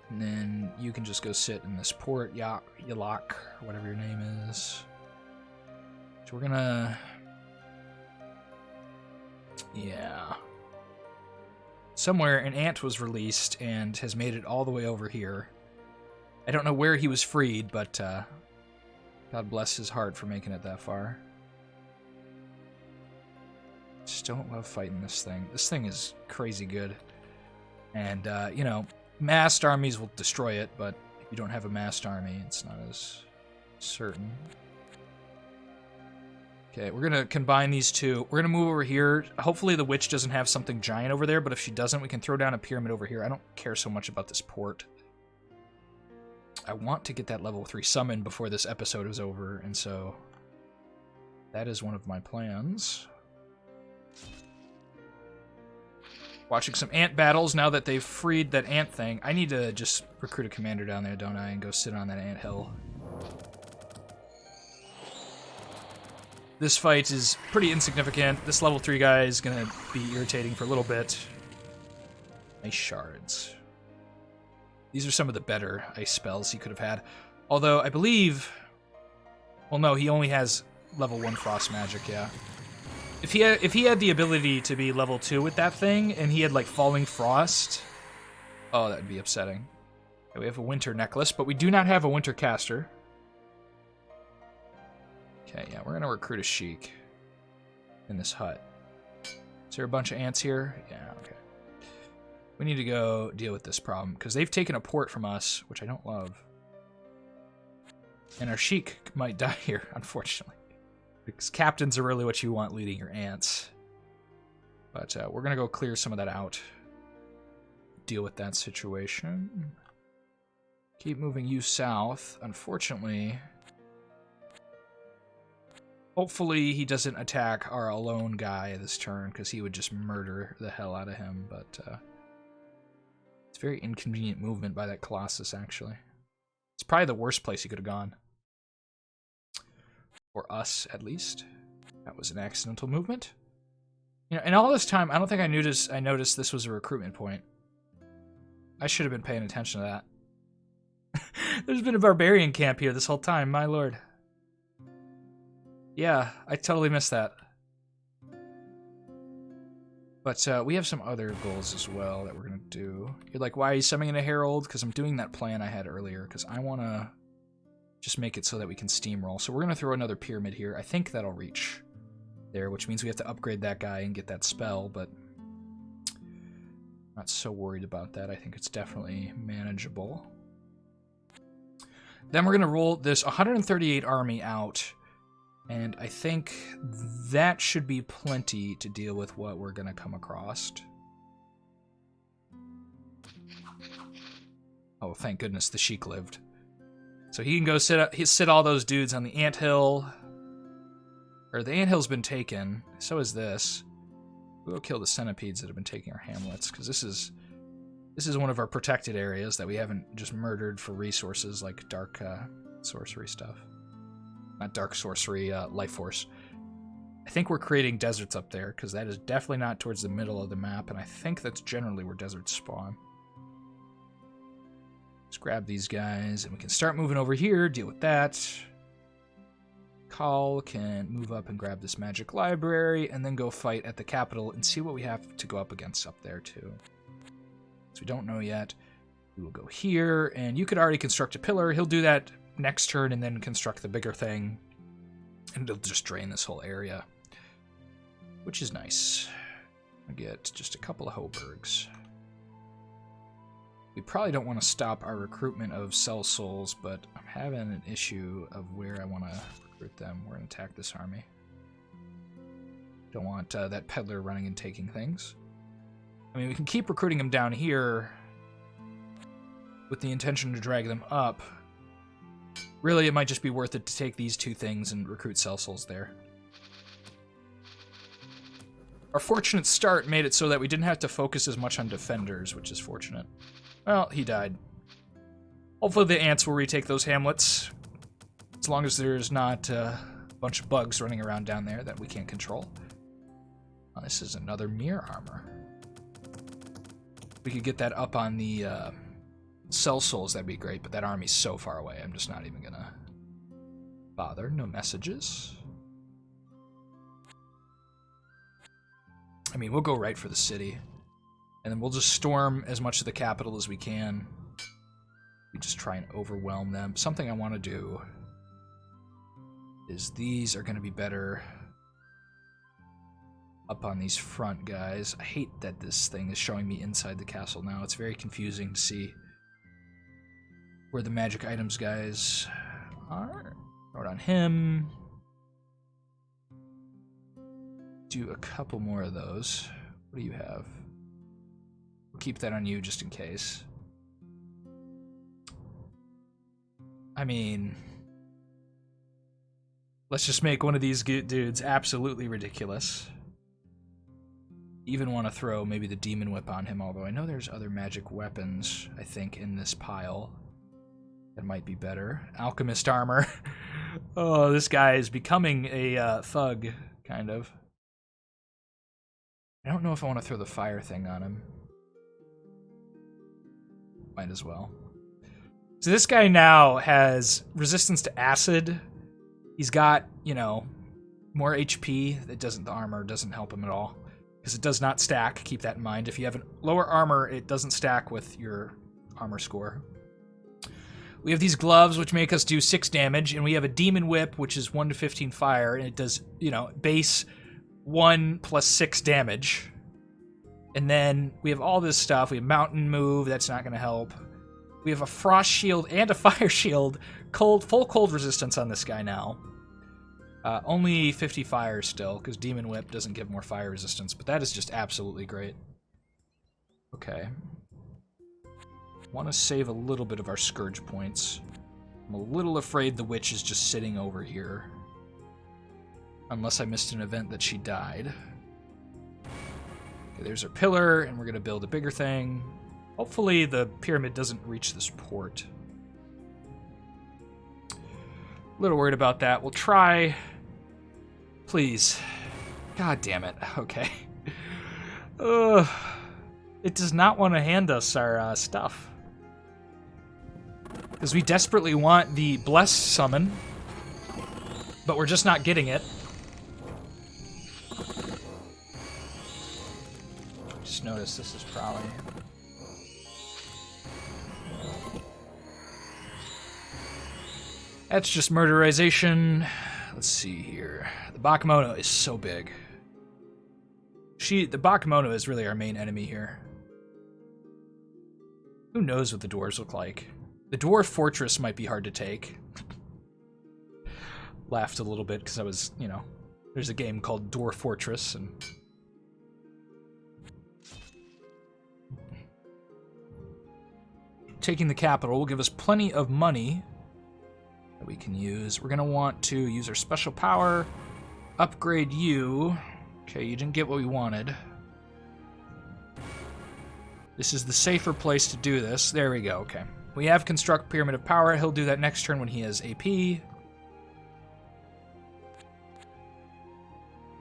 And then you can just go sit in this port, Warlock, or whatever your name is. So we're gonna... Yeah. Somewhere an ant was released and has made it all the way over here. I don't know where he was freed, but God bless his heart for making it that far. Just don't love fighting this thing. This thing is crazy good. And, you know, massed armies will destroy it, but if you don't have a massed army, it's not as certain. Okay, we're going to combine these two. We're going to move over here. Hopefully the witch doesn't have something giant over there, but if she doesn't, we can throw down a pyramid over here. I don't care so much about this port. I want to get that level 3 summon before this episode is over, and so that is one of my plans. Watching some ant battles now that they've freed that ant thing. I need to just recruit a commander down there, don't I, and go sit on that ant hill. This fight is pretty insignificant. This level 3 guy is going to be irritating for a little bit. Nice shards. These are some of the better ice spells he could have had. Although, I believe... Well, no, he only has level 1 frost magic, yeah. If he had the ability to be level 2 with that thing, and he had, like, falling frost... Oh, that would be upsetting. Okay, we have a winter necklace, but we do not have a winter caster. Okay, yeah, we're going to recruit a sheik in this hut. Is there a bunch of ants here? Yeah, okay. We need to go deal with this problem, because they've taken a port from us, which I don't love. And our sheik might die here, unfortunately. Because captains are really what you want leading your ants. But we're going to go clear some of that out. Deal with that situation. Keep moving you south. Unfortunately... Hopefully he doesn't attack our alone guy this turn, because he would just murder the hell out of him, but it's very inconvenient movement by that Colossus, actually. It's probably the worst place he could have gone. For us, at least. That was an accidental movement. You know, and all this time, I don't think I noticed this was a recruitment point. I should have been paying attention to that. There's been a barbarian camp here this whole time, my lord. Yeah, I totally missed that. But we have some other goals as well that we're going to do. You're like, why are you summoning a herald? Because I'm doing that plan I had earlier, because I want to just make it so that we can steamroll. So we're going to throw another pyramid here. I think that'll reach there, which means we have to upgrade that guy and get that spell, but not so worried about that. I think it's definitely manageable. Then we're going to roll this 138 army out. And I think that should be plenty to deal with what we're going to come across. Oh, thank goodness the sheik lived. So he can go sit all those dudes on the anthill. Or the anthill's been taken. So is this. We'll kill the centipedes that have been taking our hamlets, because this is one of our protected areas that we haven't just murdered for resources like dark sorcery stuff. Not dark sorcery, life force. I think we're creating deserts up there, because that is definitely not towards the middle of the map, and I think that's generally where deserts spawn. Let's grab these guys, and we can start moving over here, deal with that. Call can move up and grab this magic library, and then go fight at the capital and see what we have to go up against up there, too. So we don't know yet. We will go here, and you could already construct a pillar. He'll do that next turn and then construct the bigger thing, and it'll just drain this whole area, which is nice. I get just a couple of Hobergs. We probably don't want to stop our recruitment of SellSouls, but I'm having an issue of where I want to recruit them. We're going to attack this army. Don't want that peddler running and taking things. I mean, we can keep recruiting them down here with the intention to drag them up. Really, it might just be worth it to take these two things and recruit SellSouls there. Our fortunate start made it so that we didn't have to focus as much on defenders, which is fortunate. Well, he died. Hopefully the ants will retake those hamlets, as long as there's not a bunch of bugs running around down there that we can't control. Oh, this is another mirror armor. We could get that up on the SellSouls, that'd be great, but that army's so far away, I'm just not even gonna bother. No messages. I mean, we'll go right for the city. And then we'll just storm as much of the capital as we can. We just try and overwhelm them. Something I want to do is these are going to be better up on these front guys. I hate that this thing is showing me inside the castle now. It's very confusing to see where the magic items guys are. Throw it on him. Do a couple more of those. What do you have? We'll keep that on you just in case. I mean, let's just make one of these dudes absolutely ridiculous. Even want to throw maybe the demon whip on him, although I know there's other magic weapons, I think, in this pile that might be better. Alchemist Armor. Oh, this guy is becoming a thug, kind of. I don't know if I want to throw the fire thing on him. Might as well. So this guy now has resistance to acid. He's got, you know, more HP. The armor doesn't help him at all, because it does not stack. Keep that in mind. If you have lower armor, it doesn't stack with your armor score. We have these gloves, which make us do 6 damage, and we have a demon whip, which is 1 to 15 fire, and it does, you know, base 1 plus 6 damage. And then we have all this stuff. We have mountain move. That's not going to help. We have a frost shield and a fire shield. Full cold resistance on this guy now. Only 50 fire still, because demon whip doesn't give more fire resistance. But that is just absolutely great. Okay. Want to save a little bit of our Scourge points. I'm a little afraid the witch is just sitting over here. Unless I missed an event that she died. Okay, there's our pillar, and we're going to build a bigger thing. Hopefully the pyramid doesn't reach this port. A little worried about that. We'll try. Please. God damn it. Okay. It does not want to hand us our stuff. Because we desperately want the Blessed Summon, but we're just not getting it. Just notice this is probably... That's just murderization. Let's see here. The Bakemono is so big. The Bakemono is really our main enemy here. Who knows what the dwarves look like? The dwarf fortress might be hard to take. Laughed a little bit because I was, you know, there's a game called Dwarf Fortress, and taking the capital will give us plenty of money that we can use. We're going to want to use our special power, upgrade you. Okay, you didn't get what we wanted. This is the safer place to do this. There we go, okay. We have Construct Pyramid of Power. He'll do that next turn when he has AP.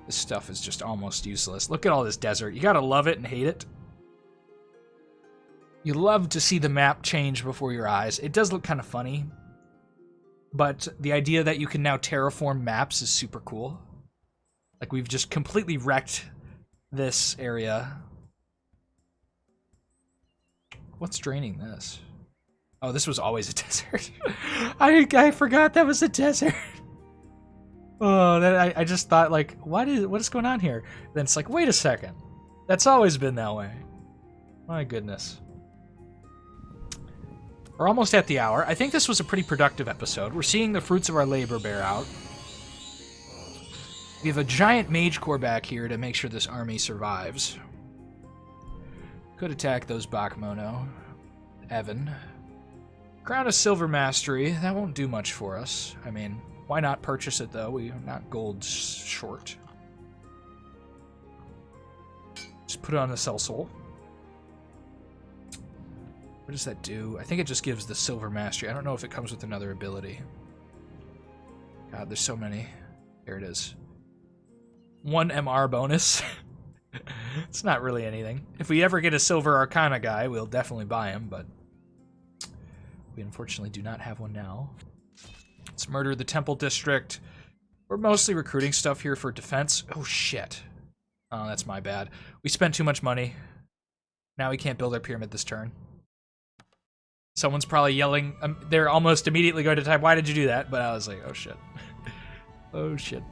This stuff is just almost useless. Look at all this desert. You gotta love it and hate it. You love to see the map change before your eyes. It does look kind of funny, but the idea that you can now terraform maps is super cool. Like, we've just completely wrecked this area. What's draining this? Oh, this was always a desert. I forgot that was a desert. Oh, I just thought, like, what is going on here? Then it's like, wait a second. That's always been that way. My goodness. We're almost at the hour. I think this was a pretty productive episode. We're seeing the fruits of our labor bear out. We have a giant mage core back here to make sure this army survives. Could attack those Bakemono. Evan. Crown of Silver Mastery. That won't do much for us. I mean, why not purchase it, though? We're not gold short. Just put it on a SellSouls. What does that do? I think it just gives the Silver Mastery. I don't know if it comes with another ability. God, there's so many. There it is. 1 MR bonus. It's not really anything. If we ever get a Silver Arcana guy, we'll definitely buy him, but we unfortunately do not have one now. Let's murder the Temple District. We're mostly recruiting stuff here for defense. Oh, shit. Oh, that's my bad. We spent too much money. Now we can't build our pyramid this turn. Someone's probably yelling. They're almost immediately going to type, why did you do that? But I was like, oh, shit. Oh, shit.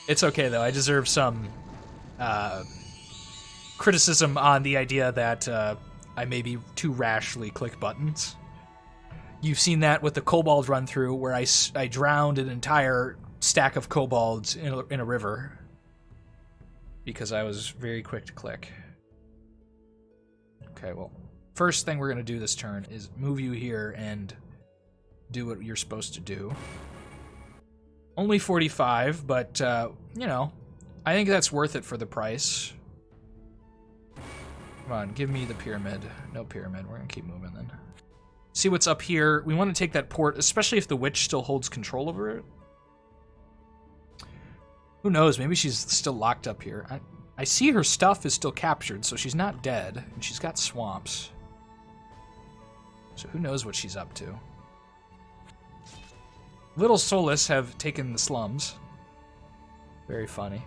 It's okay, though. I deserve some criticism on the idea that I maybe too rashly click buttons. You've seen that with the kobold run-through, where I drowned an entire stack of kobolds in a river because I was very quick to click. Okay, well, first thing we're going to do this turn is move you here and do what you're supposed to do. Only 45, but, you know, I think that's worth it for the price. Come on, give me the pyramid. No pyramid. We're going to keep moving then. See what's up here. We want to take that port, especially if the witch still holds control over it. Who knows? Maybe she's still locked up here. I see her stuff is still captured, so she's not dead. And she's got swamps. So who knows what she's up to. Little Solus have taken the slums. Very funny.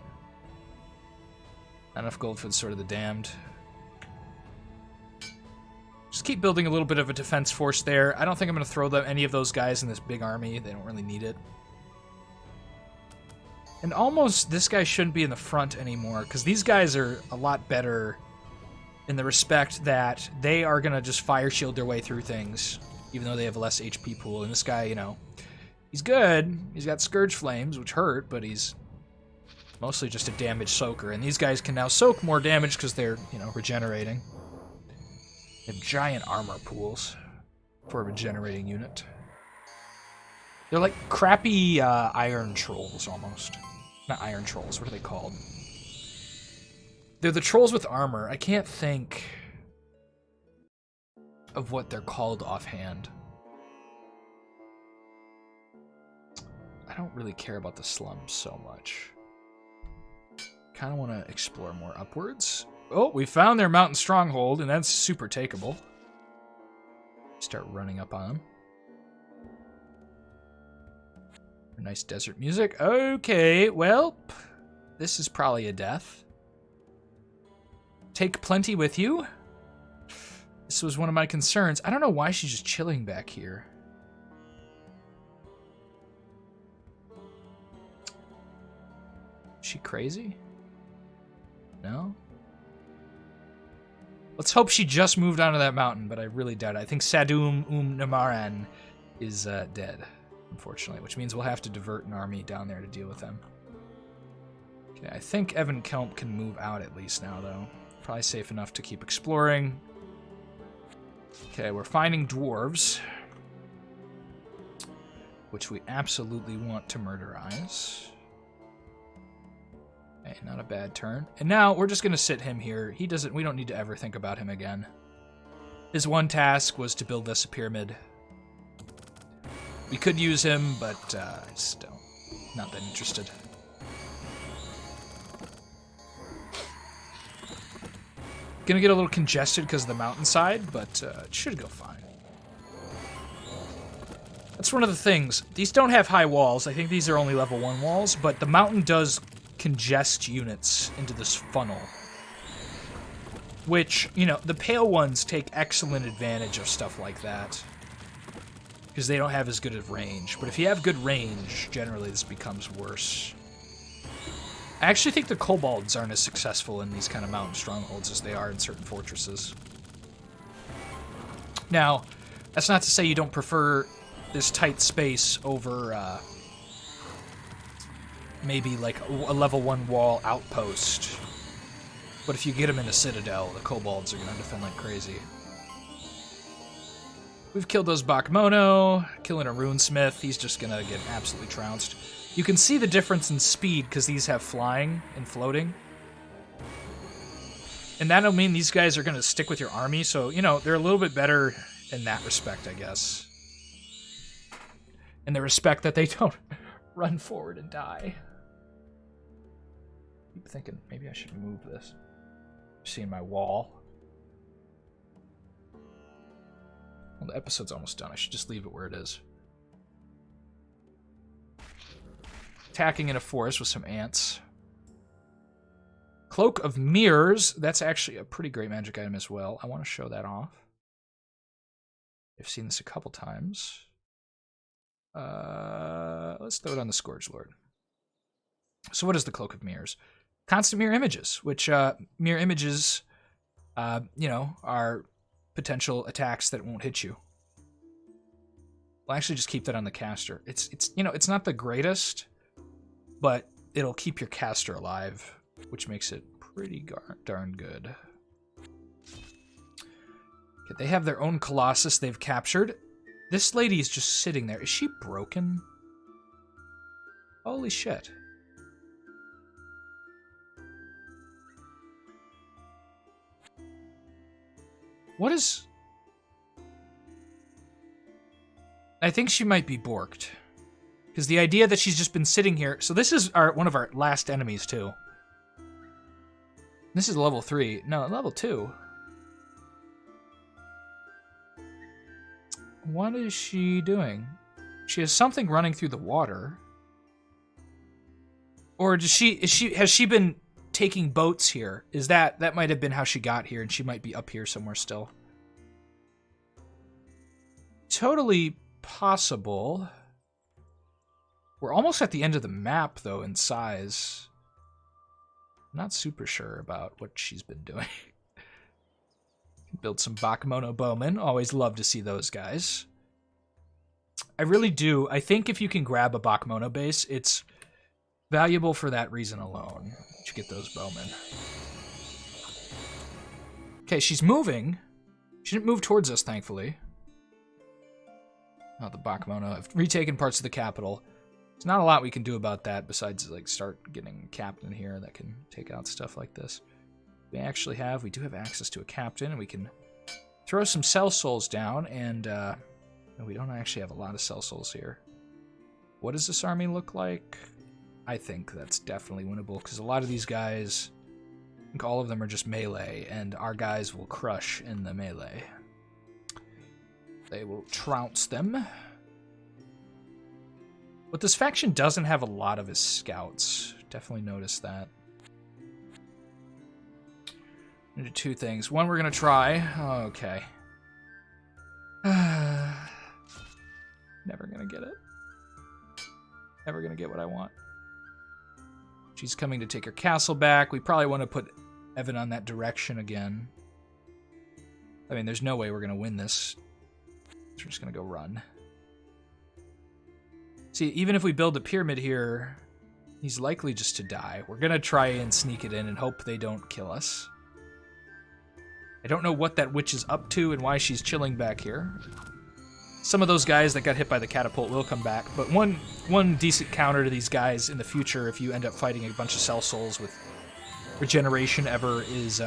Not enough gold for sort of the damned. Just keep building a little bit of a defense force there. I don't think I'm going to throw any of those guys in this big army. They don't really need it. And almost this guy shouldn't be in the front anymore, because these guys are a lot better in the respect that they are going to just fire shield their way through things, even though they have a less HP pool. And this guy, you know, he's good. He's got Scourge Flames, which hurt, but he's mostly just a damage soaker. And these guys can now soak more damage because they're, you know, regenerating. They have giant armor pools for a regenerating unit. They're like crappy iron trolls, almost. Not iron trolls, what are they called? They're the trolls with armor. I can't think of what they're called offhand. I don't really care about the slums so much. Kind of want to explore more upwards. Oh, we found their mountain stronghold, and that's super takeable. Start running up on them. Nice desert music. Okay, well, this is probably a death. Take plenty with you. This was one of my concerns. I don't know why she's just chilling back here. Is she crazy? No? Let's hope she just moved onto that mountain, but I really doubt it. I think Sadum Namaran is dead, unfortunately, which means we'll have to divert an army down there to deal with them. Okay, I think Evan Kelp can move out at least now, though. Probably safe enough to keep exploring. Okay, we're finding dwarves, which we absolutely want to murderize. Okay, not a bad turn. And now we're just going to sit him here. We don't need to ever think about him again. His one task was to build us a pyramid. We could use him, but I just don't. Not that interested. Gonna get a little congested because of the mountainside, but it should go fine. That's one of the things. These don't have high walls. I think these are only level 1 walls, but the mountain does congest units into this funnel. Which, you know, the pale ones take excellent advantage of stuff like that. Because they don't have as good of range. But if you have good range, generally this becomes worse. I actually think the kobolds aren't as successful in these kind of mountain strongholds as they are in certain fortresses. Now, that's not to say you don't prefer this tight space over maybe like a level 1 wall outpost. But if you get them in a citadel, the kobolds are going to defend like crazy. We've killed those Bakmono, killing a runesmith. He's just going to get absolutely trounced. You can see the difference in speed because these have flying and floating. And that'll mean these guys are going to stick with your army, so, you know, they're a little bit better in that respect, I guess. In the respect that they don't run forward and die. I keep thinking, maybe I should move this. Seeing my wall. Well, the episode's almost done. I should just leave it where it is. Attacking in a forest with some ants. Cloak of Mirrors. That's actually a pretty great magic item as well. I want to show that off. I've seen this a couple times. Let's throw it on the Scourge Lord. So what is the Cloak of Mirrors? Constant mirror images, which mirror images, you know, are potential attacks that won't hit you. I'll actually just keep that on the caster. It's you know, it's not the greatest, but it'll keep your caster alive, which makes it pretty darn good. Okay, they have their own Colossus they've captured. This lady is just sitting there. Is she broken? Holy shit. What is... I think she might be borked. Because the idea that she's just been sitting here... So this is one of our last enemies, too. This is level 3. No, level 2. What is she doing? She has something running through the water. Or has she been taking boats here? Is that might have been how she got here, and she might be up here somewhere still. Totally possible. We're almost at the end of the map, though, in size. I'm not super sure about what she's been doing. Build some Bakmono bowmen. Always love to see those guys. I really do. I think if you can grab a Bakmono base, it's valuable for that reason alone to get those bowmen. Okay, she's moving. She didn't move towards us, thankfully. Oh, the Bakmono have retaken parts of the capital. There's not a lot we can do about that besides like start getting a captain here that can take out stuff like this. We do have access to a captain, and we can throw some SellSouls down, and we don't actually have a lot of SellSouls here. What does this army look like? I think that's definitely winnable, because a lot of these guys, I think all of them are just melee, and our guys will crush in the melee. They will trounce them. But this faction doesn't have a lot of his scouts. Definitely noticed that. I'm gonna do two things. One, we're gonna try. Oh, okay. Never gonna get it. Never gonna get what I want. She's coming to take her castle back. We probably want to put Evan on that direction again. I mean, there's no way we're gonna win this. So we're just gonna go run. See, even if we build a pyramid here, he's likely just to die. We're gonna try and sneak it in and hope they don't kill us. I don't know what that witch is up to and why she's chilling back here. Some of those guys that got hit by the catapult will come back, but one decent counter to these guys in the future, if you end up fighting a bunch of SellSouls with regeneration ever, is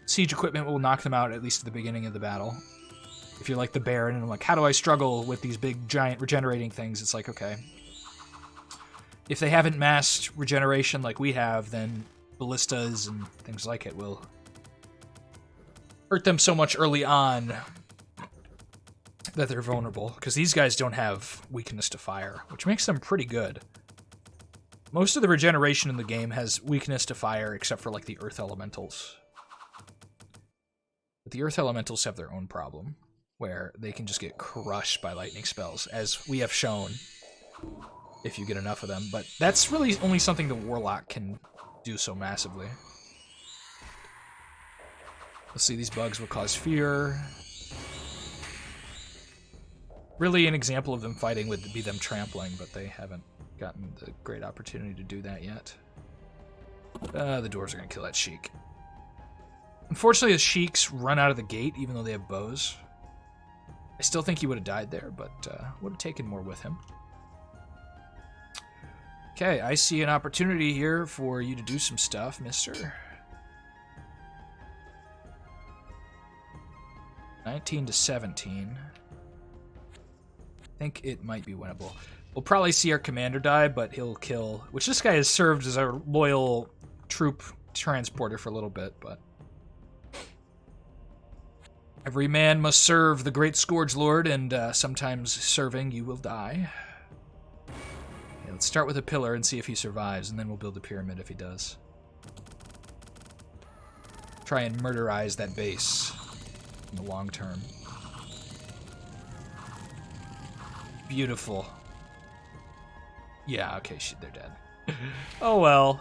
siege equipment will knock them out at least at the beginning of the battle. If you're like the Baron and I'm like, how do I struggle with these big giant regenerating things? It's like, okay. If they haven't massed regeneration like we have, then ballistas and things like it will hurt them so much early on that they're vulnerable, because these guys don't have weakness to fire, which makes them pretty good. Most of the regeneration in the game has weakness to fire, except for like the Earth Elementals. But the Earth Elementals have their own problem, where they can just get crushed by lightning spells, as we have shown if you get enough of them. But that's really only something the Warlock can do so massively. Let's see, these bugs will cause fear. Really, an example of them fighting would be them trampling, but they haven't gotten the great opportunity to do that yet. The doors are going to kill that Sheik. Unfortunately, the Sheiks run out of the gate, even though they have bows. I still think he would have died there, but would have taken more with him. Okay, I see an opportunity here for you to do some stuff, mister. 19 to 17. I think it might be winnable. We'll probably see our commander die, but he'll kill... Which this guy has served as our loyal troop transporter for a little bit, but... Every man must serve the great Scourge Lord, and sometimes serving you will die. Okay, let's start with a pillar and see if he survives, and then we'll build a pyramid if he does. Try and murderize that base in the long term. Beautiful. Yeah, okay, they're dead. Oh well.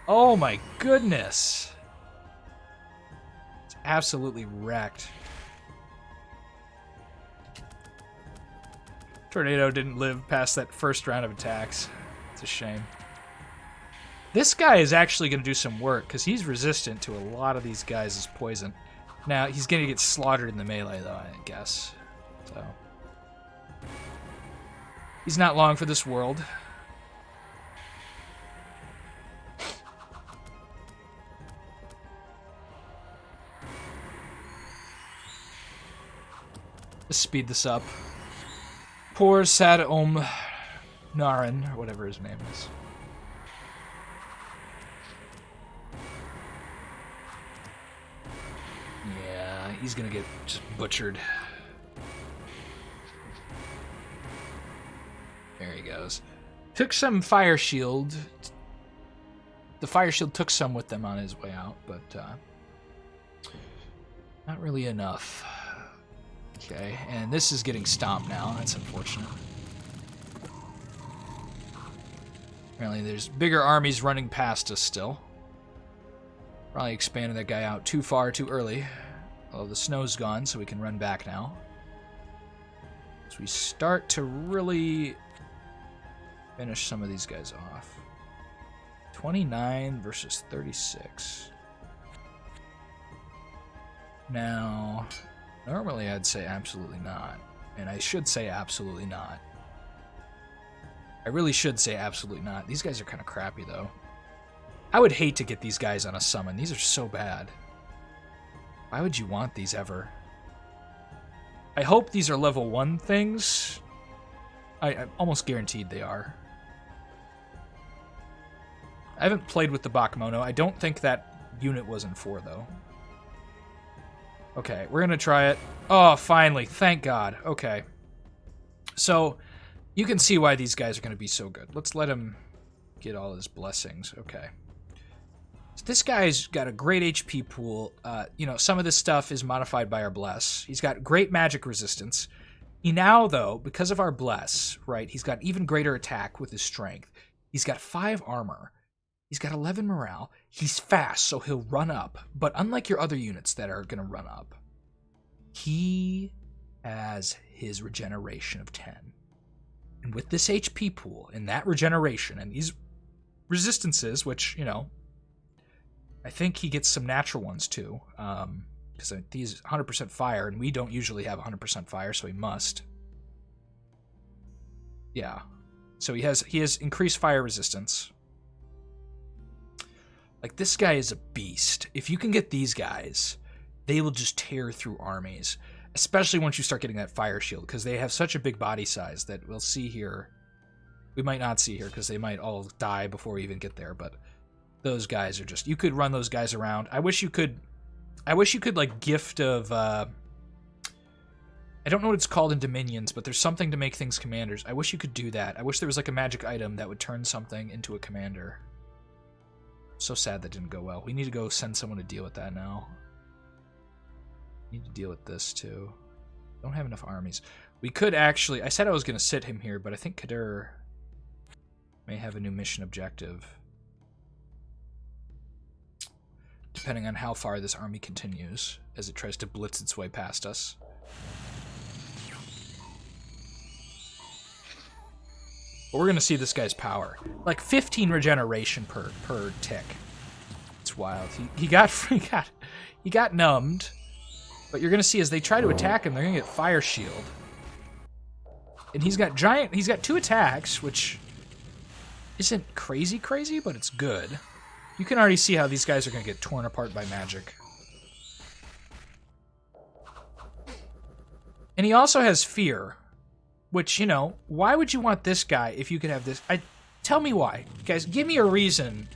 Oh my goodness. It's absolutely wrecked. Tornado didn't live past that first round of attacks. It's a shame. This guy is actually going to do some work, because he's resistant to a lot of these guys' poison. Now, he's going to get slaughtered in the melee, though, I guess. So... He's not long for this world. Let's speed this up. Poor Sad Naran, or whatever his name is. Yeah, he's gonna get just butchered. There he goes. Took some fire shield. The fire shield took some with them on his way out, but not really enough. Okay, and this is getting stomped now. That's unfortunate. Apparently there's bigger armies running past us still. Probably expanded that guy out too far too early. Although the snow's gone, so we can run back now. So we start to really... finish some of these guys off. 29 versus 36. Now, normally I'd say absolutely not. And I should say absolutely not. I really should say absolutely not. These guys are kind of crappy, though. I would hate to get these guys on a summon. These are so bad. Why would you want these ever? I hope these are level 1 things. I'm almost guaranteed they are. I haven't played with the Bakemono. I don't think that unit was in 4, though. Okay, we're going to try it. Oh, finally. Thank God. Okay. So, you can see why these guys are going to be so good. Let's let him get all his blessings. Okay. So this guy's got a great HP pool. You know, some of this stuff is modified by our bless. He's got great magic resistance. He now, though, because of our bless, right, he's got even greater attack with his strength. He's got 5 armor. He's got 11 morale. He's fast, so he'll run up. But unlike your other units that are going to run up, he has his regeneration of 10. And with this HP pool and that regeneration and these resistances, which, you know, I think he gets some natural ones too. Because he's 100% fire, and we don't usually have 100% fire, so he must. Yeah. So he has increased fire resistance. Like, this guy is a beast. If you can get these guys, they will just tear through armies. Especially once you start getting that fire shield, because they have such a big body size that we'll see here. We might not see here, because they might all die before we even get there, but those guys are just... You could run those guys around. I wish you could, like, gift of... I don't know what it's called in Dominions, but there's something to make things commanders. I wish you could do that. I wish there was, like, a magic item that would turn something into a commander. So sad that didn't go well. We need to go send someone to deal with that now. Need to deal with this, too. Don't have enough armies. We could actually... I said I was going to sit him here, but I think Kadir May have a new mission objective. Depending on how far this army continues as it tries to blitz its way past us. But we're going to see this guy's power. Like 15 regeneration per tick. It's wild. He got numbed. But you're going to see as they try to attack him, they're going to get fire shield. And he's got 2 attacks, which isn't crazy, but it's good. You can already see how these guys are going to get torn apart by magic. And he also has fear, which, you know, why would you want this guy if you could have this? Tell me why. Guys, give me a reason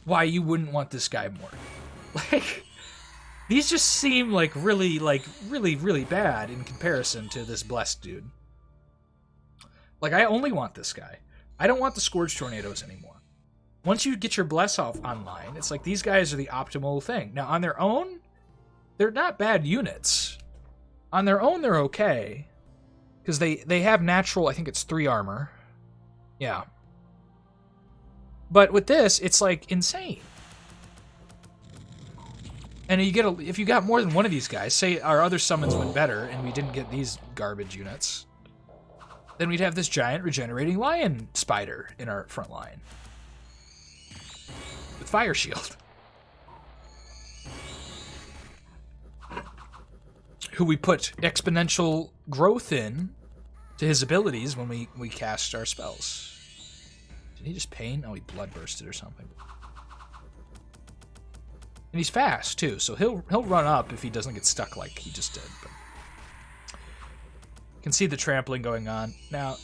why you wouldn't want this guy more. Like, these just seem like really bad in comparison to this blessed dude. Like, I only want this guy. I don't want the Scourge Tornadoes anymore. Once you get your Bless off online, it's like these guys are the optimal thing. Now, on their own, they're not bad units. On their own, they're okay. Because they have natural, I think it's 3 armor. Yeah. But with this, it's like insane. And you get if you got more than one of these guys, say our other summons went better and we didn't get these garbage units, then we'd have this giant regenerating lion spider in our front line. With fire shield. Who we put exponential growth in to his abilities when we cast our spells. Did he just pain? Oh, he blood bursted or something. And he's fast too, so he'll run up if he doesn't get stuck like he just did. But you can see the trampling going on. Now,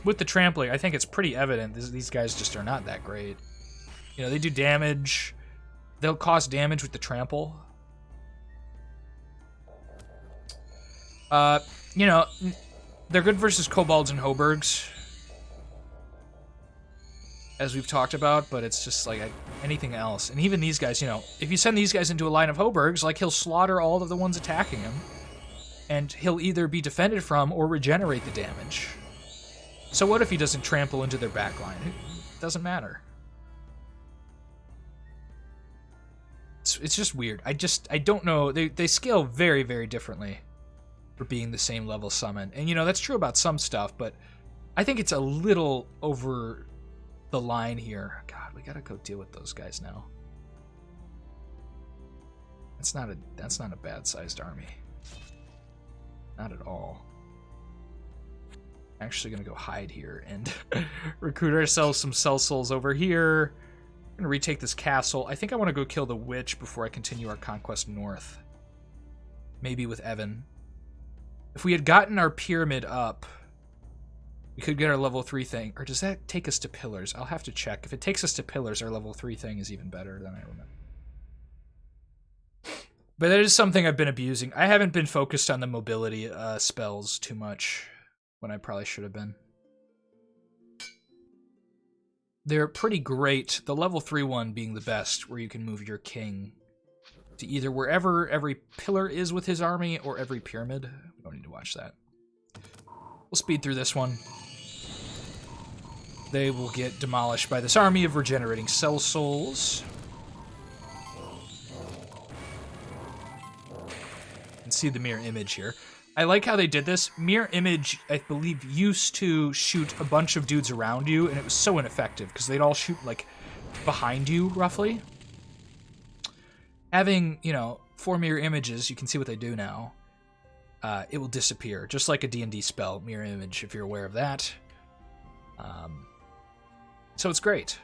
with the trampling, I think it's pretty evident these guys just are not that great. You know, they do damage. They'll cause damage with the trample. You know, they're good versus kobolds and hobergs, as we've talked about, but it's just like anything else. And even these guys, you know, if you send these guys into a line of hobergs, like, he'll slaughter all of the ones attacking him, and he'll either be defended from or regenerate the damage. So what if he doesn't trample into their backline? It doesn't matter. It's just weird. I don't know. They scale very, very differently for being the same level summon. And, you know, that's true about some stuff, but I think it's a little over the line here. God, we gotta go deal with those guys now. That's not a bad-sized army. Not at all. Actually gonna go hide here and recruit ourselves some SellSouls over here. I'm gonna retake this castle. I think I want to go kill the witch before I continue our conquest north. Maybe with Evan. If we had gotten our pyramid up, we could get our level 3 thing. Or does that take us to pillars? I'll have to check. If it takes us to pillars, our level 3 thing is even better than I remember. But that is something I've been abusing. I haven't been focused on the mobility spells too much when I probably should have been. They're pretty great. The level 3 one being the best, where you can move your king to either wherever every pillar is with his army or every pyramid. We don't need to watch that. We'll speed through this one. They will get demolished by this army of regenerating SellSouls. And see the mirror image here. I like how they did this. Mirror image, I believe, used to shoot a bunch of dudes around you, and it was so ineffective because they'd all shoot, like, behind you, roughly. Having, you know, 4 mirror images, you can see what they do now. It will disappear, just like a D&D spell, mirror image, if you're aware of that. So it's great.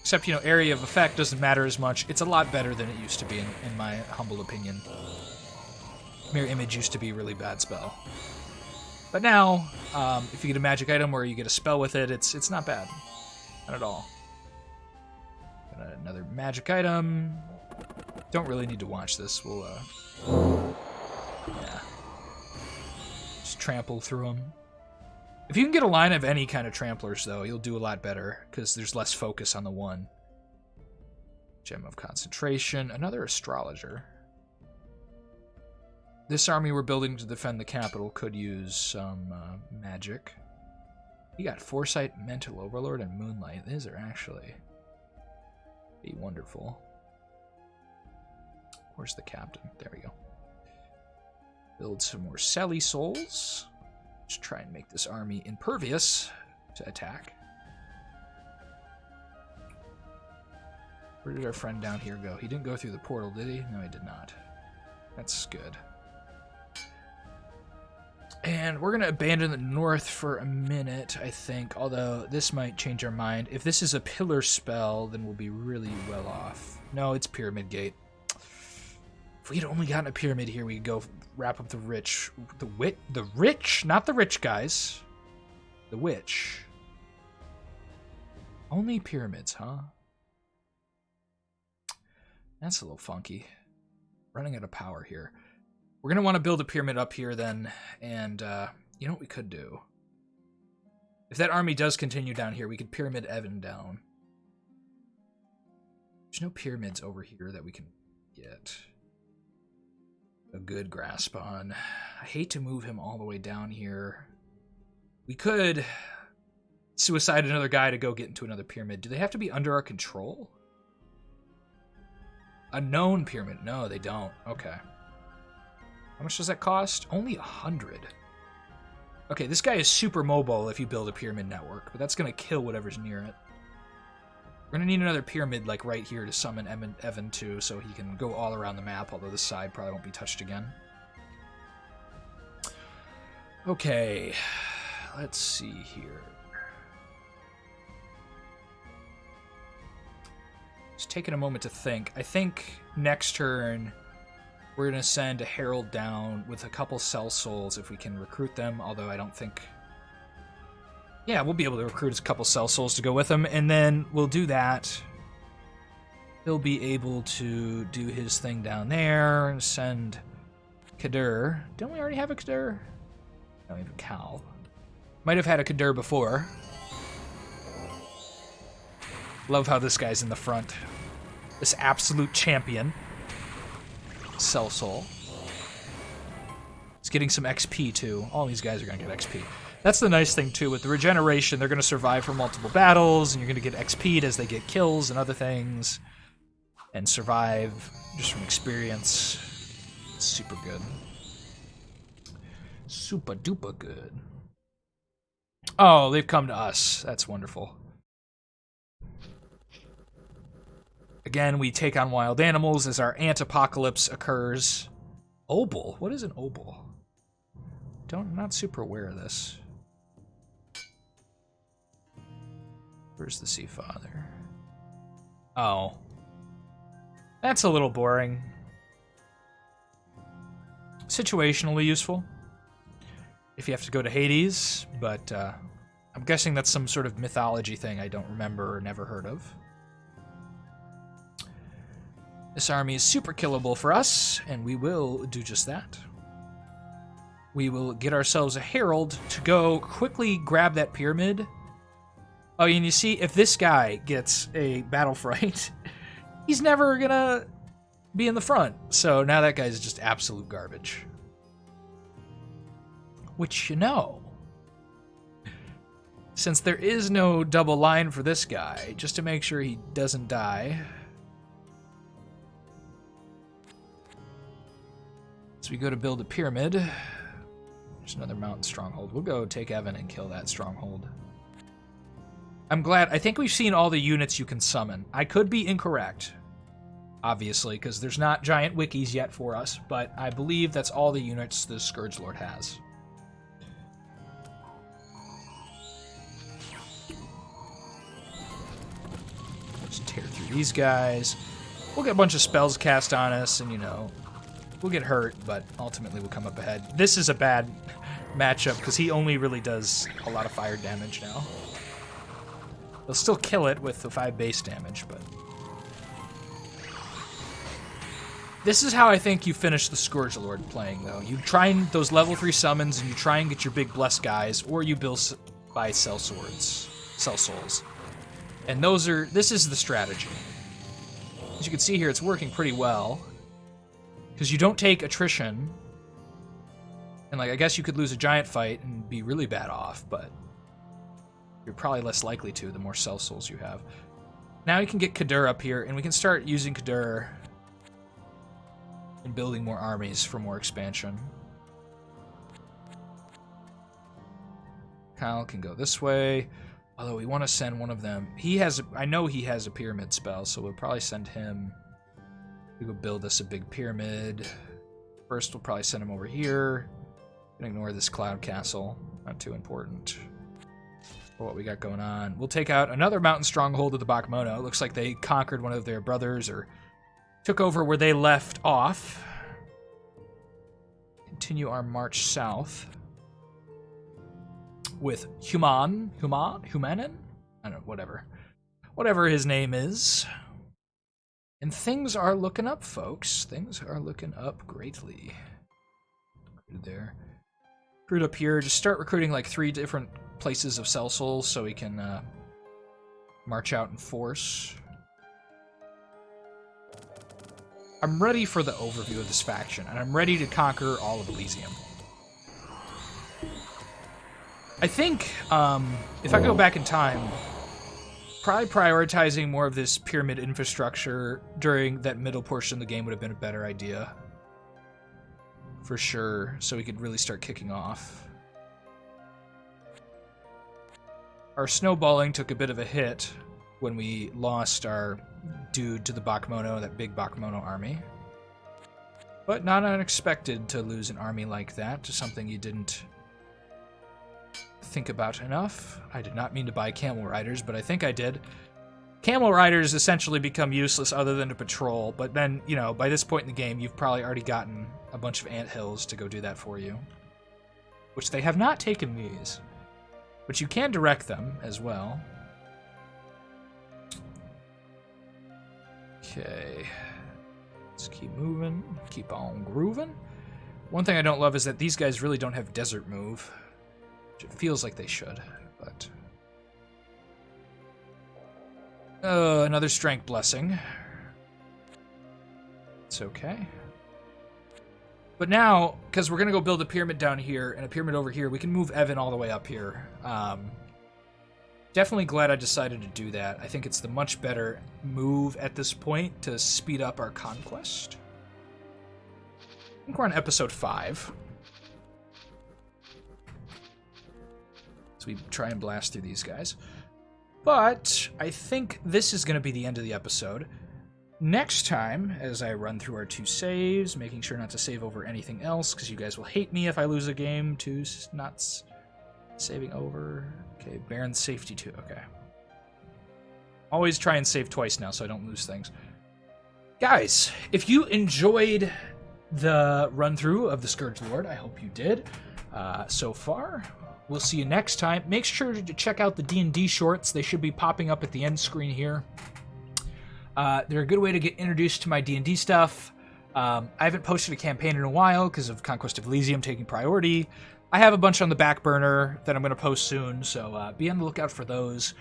Except, you know, area of effect doesn't matter as much. It's a lot better than it used to be, in my humble opinion. Mirror image used to be a really bad spell. But now, if you get a magic item or you get a spell with it, it's not bad. Not at all. Got another magic item. Don't really need to watch this. We'll, yeah. Just trample through them. If you can get a line of any kind of tramplers, though, you'll do a lot better, because there's less focus on the one. Gem of Concentration. Another astrologer. This army we're building to defend the capital could use some magic. You got Foresight, Mental Overlord, and Moonlight. These are actually be wonderful. Where's the captain? There we go. Build some more SellSouls. Let's try and make this army impervious to attack. Where did our friend down here go? He didn't go through the portal, did he? No, he did not. That's good. And we're going to abandon the north for a minute, I think, although this might change our mind. If this is a pillar spell, then we'll be really well off. No, it's Pyramid Gate. If we'd only gotten a pyramid here, we could go wrap up the rich. The rich? Not the rich guys. The witch. Only pyramids, huh? That's a little funky. Running out of power here. We're going to want to build a pyramid up here then, and you know what we could do? If that army does continue down here, we could Pyramid Evan down. There's no pyramids over here that we can get a good grasp on. I hate to move him all the way down here. We could suicide another guy to go get into another pyramid. Do they have to be under our control? A known pyramid. No, they don't. Okay. How much does that cost? Only 100. Okay, this guy is super mobile if you build a pyramid network, but that's going to kill whatever's near it. We're going to need another pyramid like right here to summon Evan to, so he can go all around the map, although this side probably won't be touched again. Okay, let's see here. Just taking a moment to think. I think next turn we're going to send a Herald down with a couple SellSouls if we can recruit them, although I don't think... Yeah, we'll be able to recruit a couple SellSouls to go with him, and then we'll do that. He'll be able to do his thing down there and send Kadur. Don't we already have a Kadur? No, we have a Cal. Might have had a Kadur before. Love how this guy's in the front. This absolute champion. SellSoul. He's getting some XP too. All these guys are going to get XP. That's the nice thing too. With the regeneration, they're going to survive for multiple battles, and you're going to get XP'd as they get kills and other things. And survive just from experience. It's super good. Super duper good. Oh, they've come to us. That's wonderful. Again, we take on wild animals as our ant-apocalypse occurs. Obol? What is an obol? Not super aware of this. Where's the Sea Father? Oh. That's a little boring. Situationally useful. If you have to go to Hades, but I'm guessing that's some sort of mythology thing I don't remember or never heard of. This army is super killable for us, and we will do just that. We will get ourselves a Herald to go quickly grab that pyramid. Oh, and you see, if this guy gets a battle fright, he's never gonna be in the front. So now that guy's just absolute garbage. Which, you know, since there is no double line for this guy, just to make sure he doesn't die... So we go to build a pyramid. There's another mountain stronghold. We'll go take Evan and kill that stronghold. I'm glad. I think we've seen all the units you can summon. I could be incorrect, obviously, because there's not giant wikis yet for us, but I believe that's all the units the Scourge Lord has. Just tear through these guys. We'll get a bunch of spells cast on us, and, you know... We'll get hurt, but ultimately we'll come up ahead. This is a bad matchup because he only really does a lot of fire damage now. He'll still kill it with the 5 base damage, but... This is how I think you finish the Scourge Lord playing, though. You try and those level 3 summons, and you try and get your big blessed guys, or you build by SellSouls. And this is the strategy. As you can see here, it's working pretty well. Because you don't take attrition, and like I guess you could lose a giant fight and be really bad off, but You're probably less likely to the more SellSouls you have. Now you can get Kadur up here, and we can start using Kadur and building more armies for more expansion. Kyle can go this way, although we want to send one of them. I know he has a pyramid spell, so we'll probably send him to go build us a big pyramid. First, we'll probably send him over here. Ignore this cloud castle, not too important for what we got going on. We'll take out another mountain stronghold of the Bakemono. It looks like they conquered one of their brothers or took over where they left off. Continue our march south with Humanin? I don't know, whatever his name is. And things are looking up, folks. Things are looking up greatly. There. Recruit up here. Just start recruiting like 3 different places of SellSouls so we can march out in force. I'm ready for the overview of this faction, and I'm ready to conquer all of Elysium. I think, if I go back in time, probably prioritizing more of this pyramid infrastructure during that middle portion of the game would have been a better idea. For sure, so we could really start kicking off. Our snowballing took a bit of a hit when we lost our dude to the Bakemono, that big Bakemono army. But not unexpected to lose an army like that to something you didn't think about enough. I did not mean to buy camel riders, but I think I did. Camel riders essentially become useless other than to patrol, but then, you know, by this point in the game, you've probably already gotten a bunch of anthills to go do that for you. Which they have not taken these. But you can direct them as well. Okay. Let's keep moving. Keep on grooving. One thing I don't love is that these guys really don't have desert move. Which it feels like they should, but... another strength blessing. It's okay. But now, because we're going to go build a pyramid down here and a pyramid over here, we can move Evan all the way up here. Definitely glad I decided to do that. I think it's the much better move at this point to speed up our conquest. I think we're on episode 5. So we try and blast through these guys. But I think this is going to be the end of the episode. Next time, as I run through our 2 saves, making sure not to save over anything else, because you guys will hate me if I lose a game to not saving over. Okay, Baron safety 2. Okay. Always try and save twice now so I don't lose things. Guys, if you enjoyed the run-through of the Scourge Lord, I hope you did so far. We'll see you next time. Make sure to check out the D&D shorts. They should be popping up at the end screen here. They're a good way to get introduced to my D&D stuff. I haven't posted a campaign in a while because of Conquest of Elysium taking priority. I have a bunch on the back burner that I'm going to post soon, so be on the lookout for those.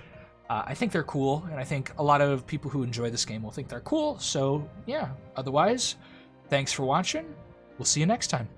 I think they're cool, and I think a lot of people who enjoy this game will think they're cool. So, yeah, otherwise, thanks for watching. We'll see you next time.